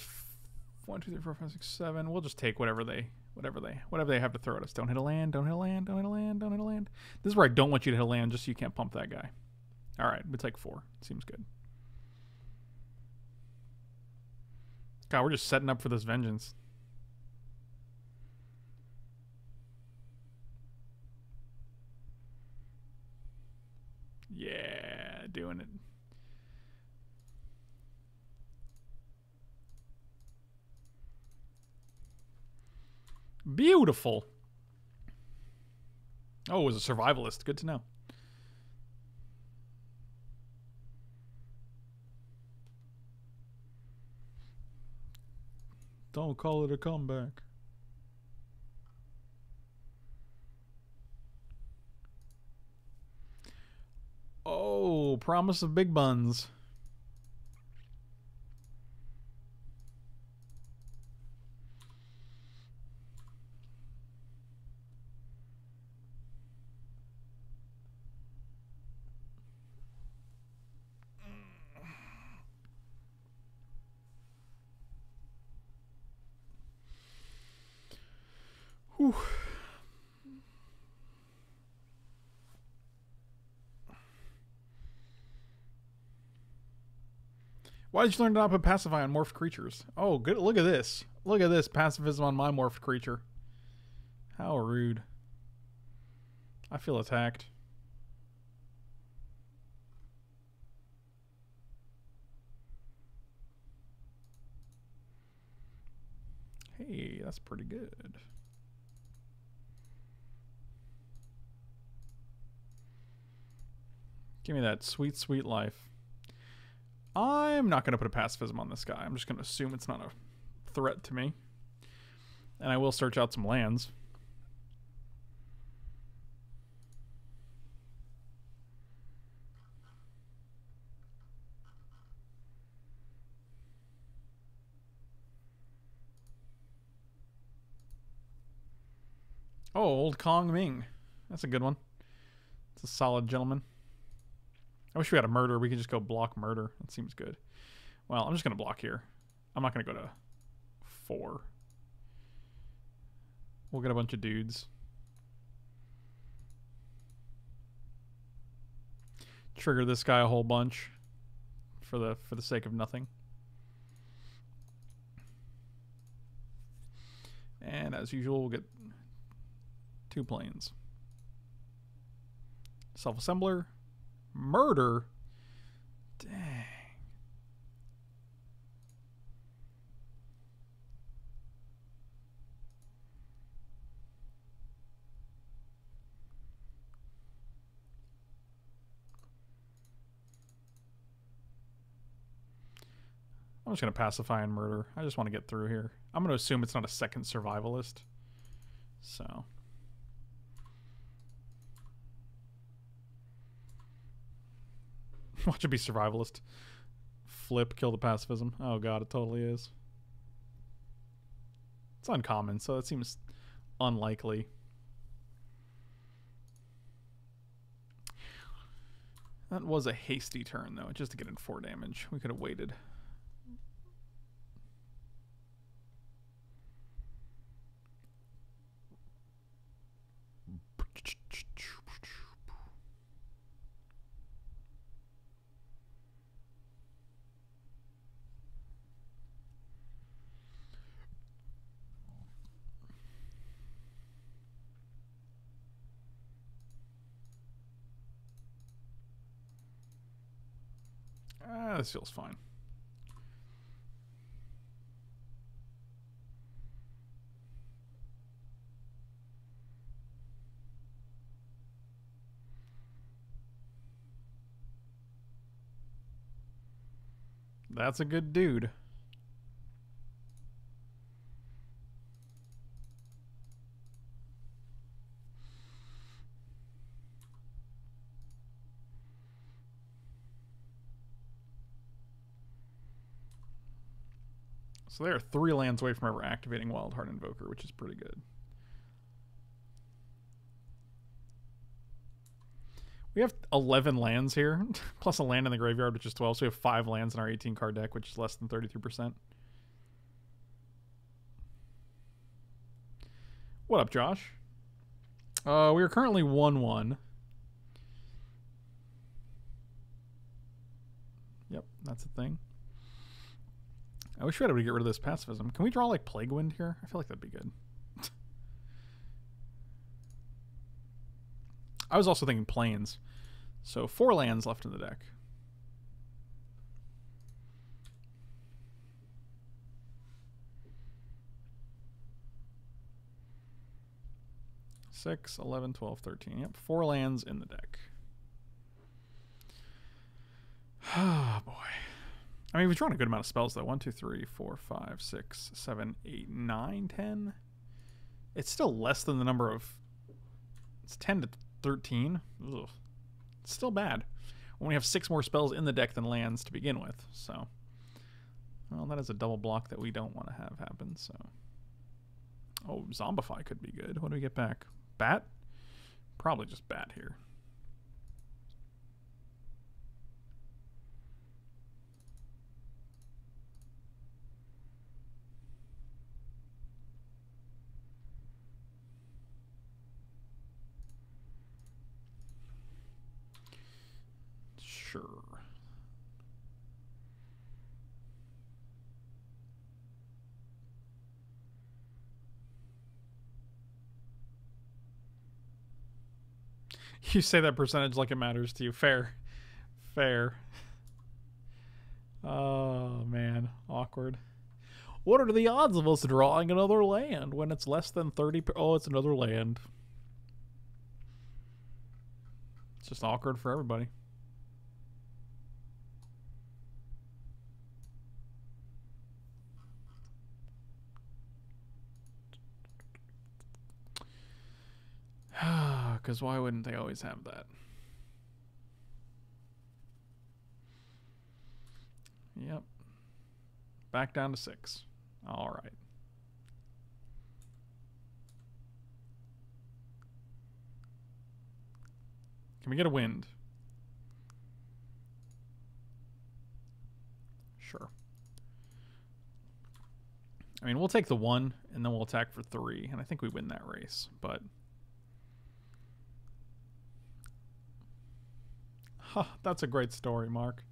Speaker 1: 1, 2, 3, 4, 5, 6, 7. We'll just take whatever they have to throw at us. Don't hit a land. Don't hit a land. Don't hit a land. Don't hit a land. This is where I don't want you to hit a land, just so you can't pump that guy. All right, we'll take 4. Seems good. God, we're just setting up for this vengeance. Yeah, doing it. Beautiful. Oh, it was a survivalist. Good to know. Don't call it a comeback. Oh, promise of big buns. Whew. Why did you learn to not put pacify on morphed creatures? Oh, good. Look at this. Look at this pacifism on my morphed creature. How rude. I feel attacked. Hey, that's pretty good. Give me that sweet, sweet life. I'm not going to put a pacifism on this guy. I'm just going to assume it's not a threat to me. And I will search out some lands. Oh, old Kong Ming. That's a good one. It's a solid gentleman. I wish we had a murder. We could just go block murder. That seems good. Well, I'm just going to block here. I'm not going to go to 4. We'll get a bunch of dudes. Trigger this guy a whole bunch for the sake of nothing. And as usual, we'll get 2 planes. Self-assembler. Murder? Dang. I'm just going to pacify and murder. I just want to get through here. I'm going to assume it's not a second survivalist. So. Watch it be survivalist. Flip, kill the pacifism. Oh god, it totally is. It's uncommon, so it seems unlikely. That was a hasty turn, though, just to get in 4 damage. We could have waited. This feels fine. That's a good dude. So they are 3 lands away from ever activating Wild Heart Invoker, which is pretty good. We have 11 lands here, plus a land in the graveyard, which is 12. So we have 5 lands in our 18-card deck, which is less than 33%. What up, Josh? We are currently 1-1. Yep, that's the thing. I wish we had able to get rid of this pacifism. Can we draw like Plague Wind here? I feel like that'd be good. I was also thinking Plains. So 4 lands left in the deck. Six, 11, 12, 13. Yep, 4 lands in the deck. Oh, boy. I mean, we've drawn a good amount of spells, though. 1, 2, 3, 4, 5, 6, 7, 8, 9, 10. It's still less than the number of... It's 10 to 13. Ugh. It's still bad. When we have 6 more spells in the deck than lands to begin with. So, well, that is a double block that we don't want to have happen. So, oh, Zombify could be good. What do we get back? Bat? Probably just Bat here. Sure. You say that percentage like it matters to you. Fair. Fair. Oh, man. Awkward. What are the odds of us drawing another land when it's less than 30? Oh, it's another land. It's just awkward for everybody. Because why wouldn't they always have that? Yep. Back down to 6. All right. Can we get a wind? Sure. I mean, we'll take the 1, and then we'll attack for 3, and I think we win that race, but... Huh, that's a great story, Mark.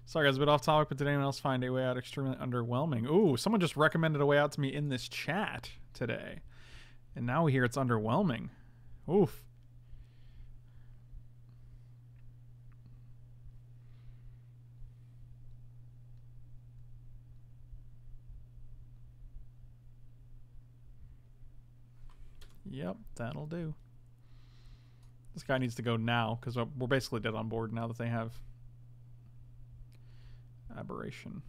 Speaker 1: Sorry, guys, a bit off topic, but did anyone else find A Way Out extremely underwhelming? Ooh, someone just recommended A Way Out to me in this chat today. And now we hear it's underwhelming. Oof. Yep, that'll do. This guy needs to go now, because we're basically dead on board now that they have Aberration.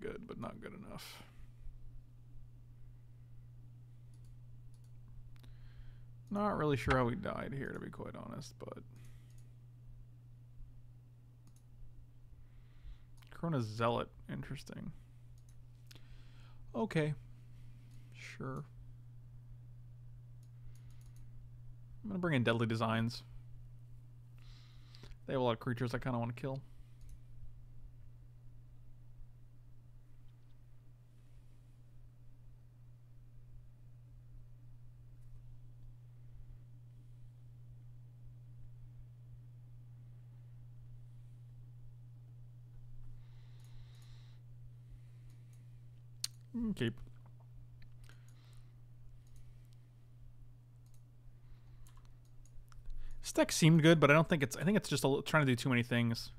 Speaker 1: good, but not good enough. Not really sure how he died here, to be quite honest, but... Corona Zealot. Interesting. Okay. Sure. I'm going to bring in Deadly Designs. They have a lot of creatures I kind of want to kill. Keep. This deck seemed good, but I don't think it's... I think it's just trying to do too many things.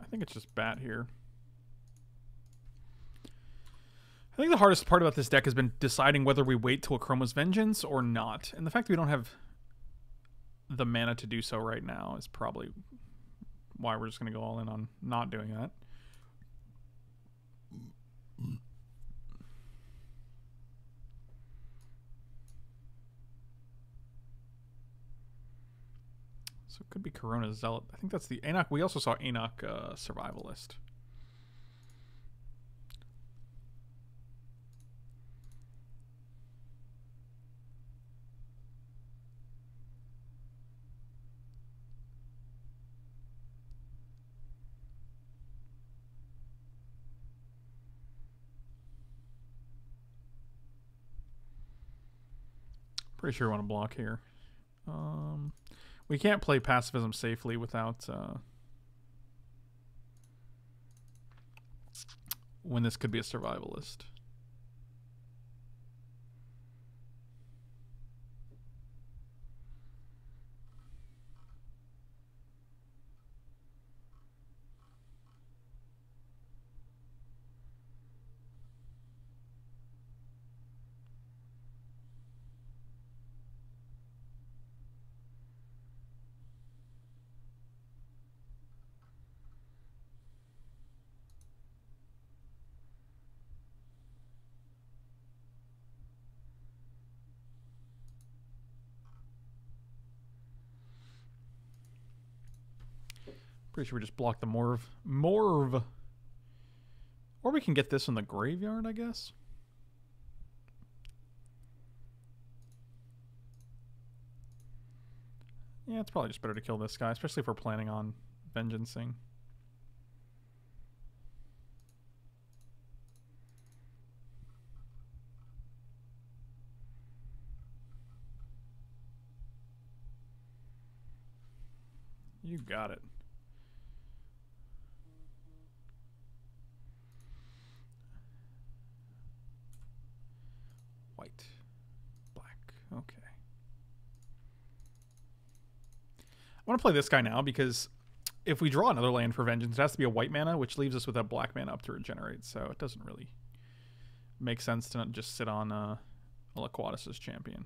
Speaker 1: I think it's just bat here. I think the hardest part about this deck has been deciding whether we wait till Chroma's Vengeance or not. And the fact that we don't have the mana to do so right now is probably why we're just going to go all in on not doing that. So it could be Corona Zealot. I think that's the Enoch. We also saw Enoch Survivalist. Pretty sure I want to block here. We can't play pacifism safely without when this could be a survivalist. Pretty sure we just block the Morv. Morv! Or we can get this in the graveyard, I guess. Yeah, it's probably just better to kill this guy, especially if we're planning on vengeancing. You got it. White. Black. Okay. I want to play this guy now because if we draw another land for vengeance, it has to be a white mana, which leaves us with a black mana up to regenerate, so it doesn't really make sense to not just sit on Alaquatis' champion.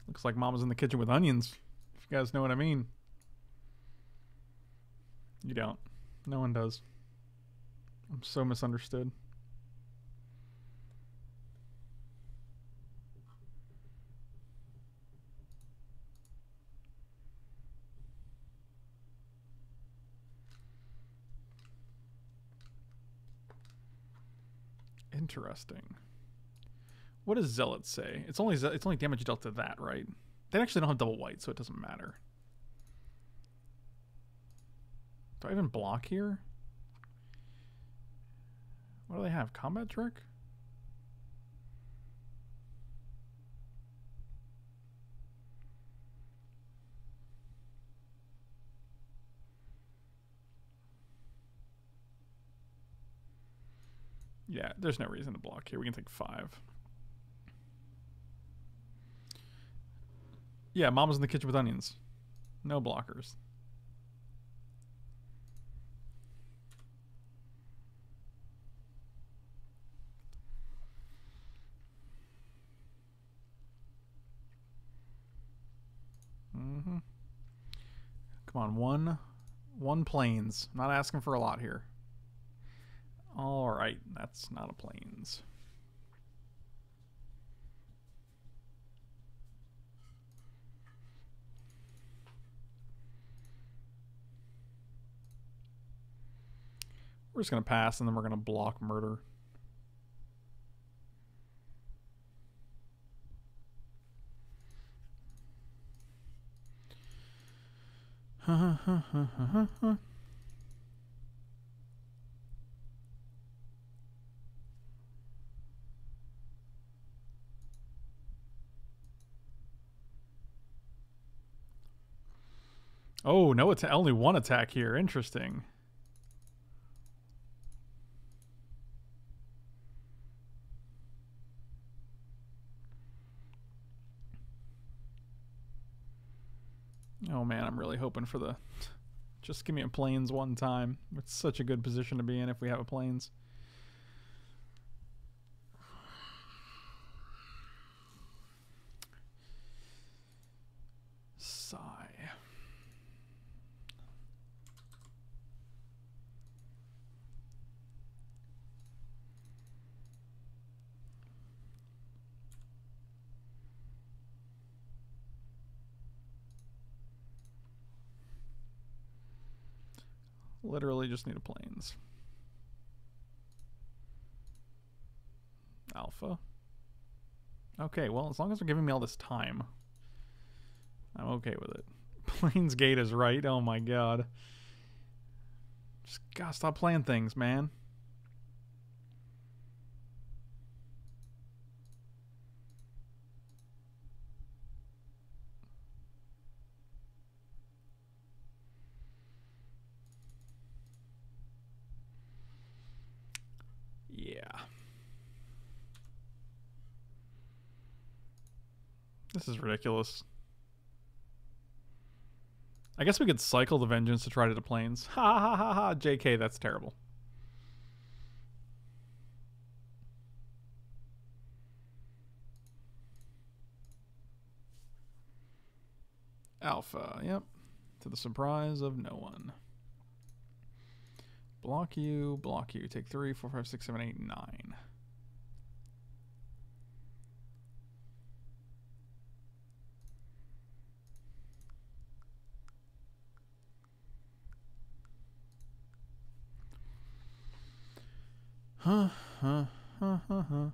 Speaker 1: Looks like Mama's in the kitchen with onions, if you guys know what I mean. You don't. No one does. I'm so misunderstood. Interesting. What does Zealot say? It's only damage dealt to that, right? They actually don't have double white, so it doesn't matter. Do I even block here? What do they have? Combat trick? Yeah, there's no reason to block here. We can take 5. Yeah, Mama's in the kitchen with onions. No blockers. Come on, one plains. I'm not asking for a lot here. All right, that's not a plains. We're just gonna pass, and then we're gonna block murder. Oh, no attack. Only one attack here. Interesting. Oh man, I'm really hoping for the... Just give me a plains one time. It's such a good position to be in if we have a plains. Sigh. Literally just need a plains. Alpha. Okay, well, as long as they're giving me all this time, I'm okay with it. Plains Gate is right. Oh my god. Just gotta stop playing things, man. Yeah. This is ridiculous. I guess we could cycle the Vengeance to try to plains. Ha ha ha ha. JK, that's terrible. Alpha, yep. To the surprise of no one. Block you, block you. Take 3, 4, 5, 6, 7, 8, 9. Huh, huh, huh, huh, huh, huh,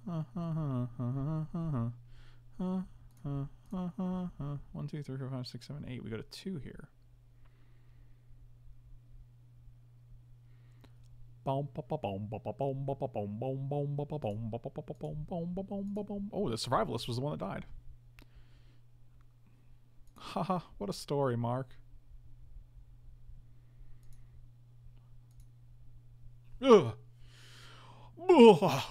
Speaker 1: huh, huh, huh, huh, huh. 1, 2, 3, 4, 5, 6, 7, 8. We go to 2 here. Oh, the survivalist was the one that died. Haha, what a story, Mark. Ugh. Ugh.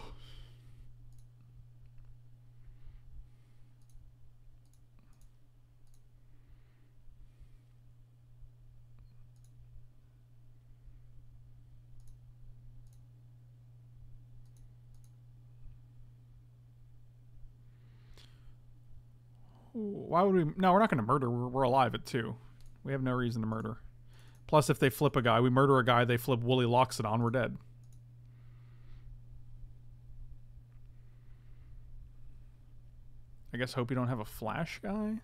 Speaker 1: Why would we? No, we're not going to murder. We're alive at 2. We have no reason to murder. Plus, if they flip a guy, we murder a guy, they flip Wooly Loxodon, we're dead. I guess hope you don't have a flash guy.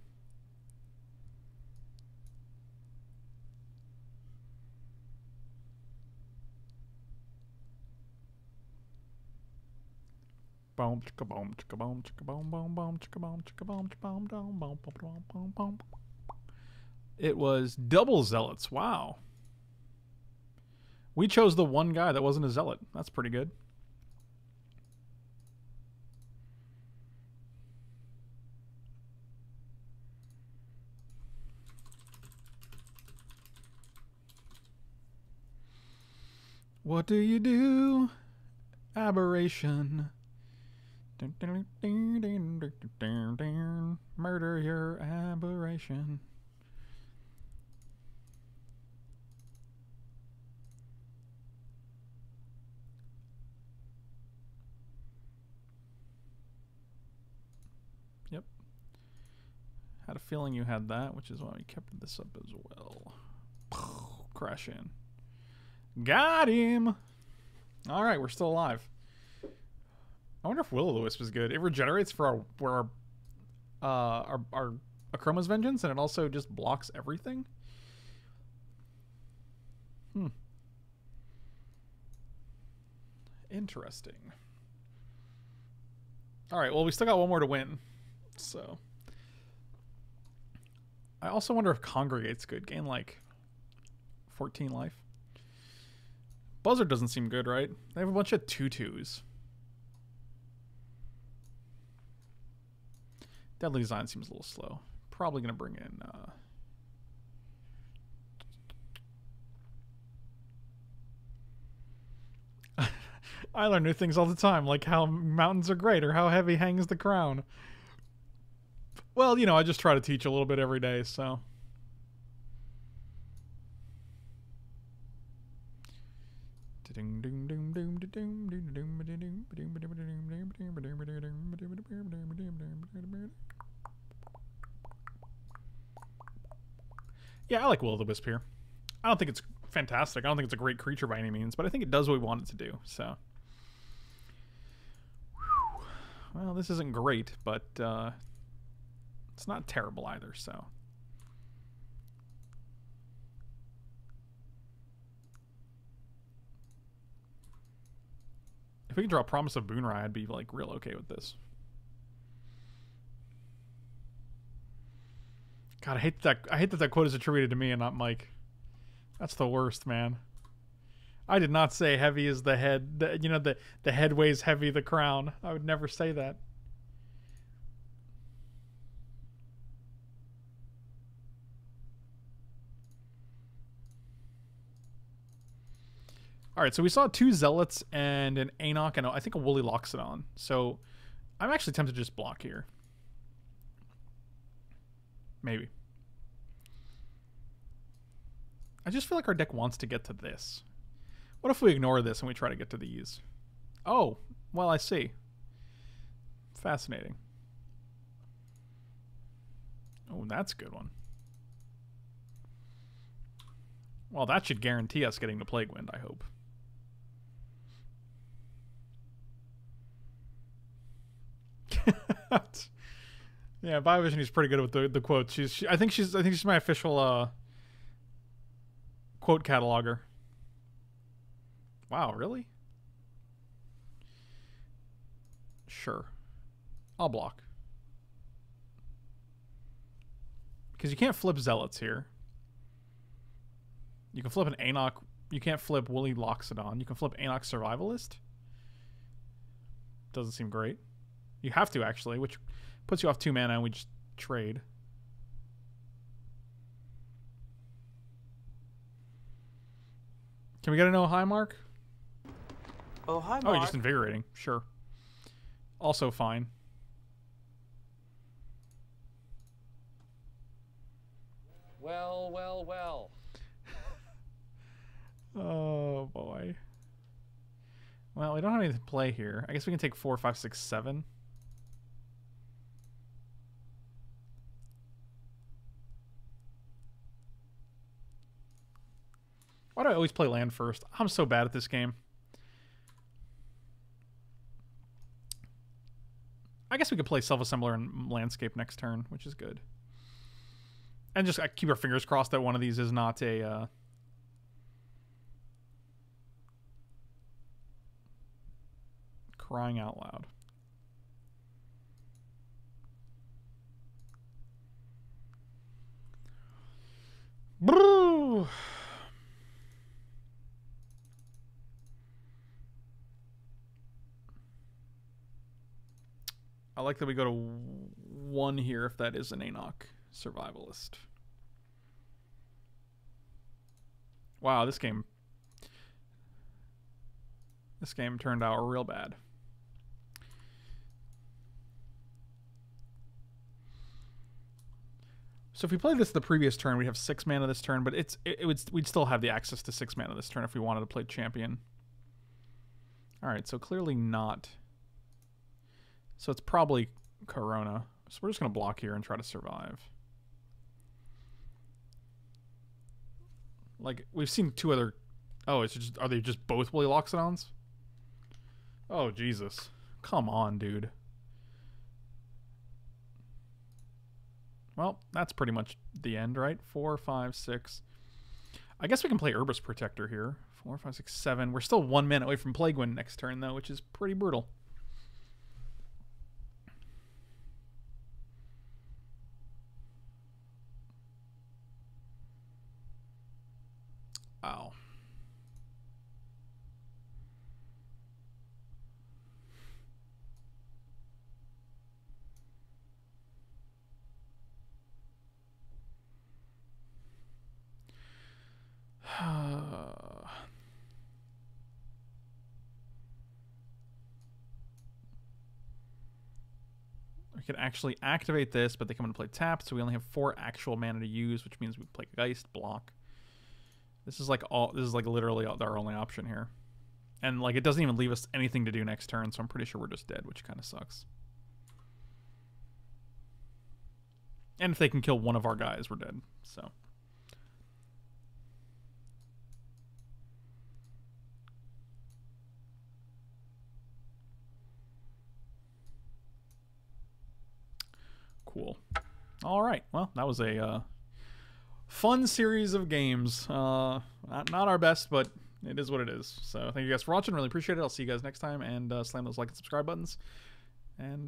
Speaker 1: boom, chicka boom, chicka boom, chicka boom, boom, boom, chicka boom, chicka boom, chicka boom, boom, boom, boom, boom, boom. It was double zealots. Wow. We chose the one guy that wasn't a zealot. That's pretty good. What do you do? Aberration. Murder your aberration. Yep. Had a feeling you had that, which is why we kept this up as well. Crash in. Got him! Alright, we're still alive. I wonder if Will-O-the-Wisp is good. It regenerates for our Akroma's Vengeance, and it also just blocks everything? Interesting. Alright, well, we still got one more to win. So. I also wonder if Congregate's good. Gain, like, 14 life. Buzzard doesn't seem good, right? They have a bunch of 2/2s. Deadly Design seems a little slow. Probably going to bring in... I learn new things all the time, like how mountains are great or how heavy hangs the crown. Well, you know, I just try to teach a little bit every day, so... Yeah, I like Will-O-the-Wisp here. I don't think it's fantastic. I don't think it's a great creature by any means, but I think it does what we want it to do, so... Well, this isn't great, but it's not terrible either, so... If we could draw Promise of Boonrai, I'd be, like, real okay with this. God, I hate that quote is attributed to me and not Mike. That's the worst, man. I did not say heavy is the head. You know, the head weighs heavy the crown. I would never say that. All right, so we saw 2 Zealots and an Anok and I think a Woolly Loxodon. So I'm actually tempted to just block here. Maybe. I just feel like our deck wants to get to this. What if we ignore this and we try to get to these? Oh, well, I see. Fascinating. Oh, that's a good one. Well, that should guarantee us getting the Plague Wind, I hope. Yeah, Biovision is pretty good with the quotes. I think she's my official quote cataloger. Wow, really? Sure. I'll block. Because you can't flip Zealots here. You can flip an Anok. You can't flip Woolly Loxodon. You can flip Anok Survivalist. Doesn't seem great. You have to, actually, which puts you off 2 mana and we just trade. Can we get a no high mark?
Speaker 2: Oh, hi, Mark.
Speaker 1: Oh, you're just invigorating. Sure. Also fine.
Speaker 3: Well, well, well.
Speaker 1: Oh, boy. Well, we don't have anything to play here. I guess we can take 4, 5, 6, 7. Why do I always play land first? I'm so bad at this game. I guess we could play Self-Assembler and Landscape next turn, which is good. And just keep our fingers crossed that one of these is not a... crying out loud. Brrr. I like that we go to 1 here if that is an Enoch survivalist. Wow, this game turned out real bad. So if we play this the previous turn, we'd have 6 mana this turn, but we'd still have the access to 6 mana this turn if we wanted to play champion. All right, so clearly not. So it's probably Corona. So we're just going to block here and try to survive. Like, we've seen 2 other... Oh, are they just both Willy Loxodons? Oh, Jesus. Come on, dude. Well, that's pretty much the end, right? 4, 5, 6. I guess we can play Herbalist Protector here. 4, 5, 6, 7. We're still 1 mana away from Plague Wind next turn, though, which is pretty brutal. Wow. We could actually activate this, but they come into play tapped, so we only have 4 actual mana to use, which means we play Geist, block. This is like literally our only option here. And like it doesn't even leave us anything to do next turn, so I'm pretty sure we're just dead, which kind of sucks. And if they can kill one of our guys, we're dead. So cool. All right. Well, that was a fun series of games. Not our best, but it is what it is. So thank you guys for watching. Really appreciate it. I'll see you guys next time. And slam those like and subscribe buttons. And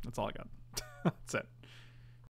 Speaker 1: that's all I got. That's it.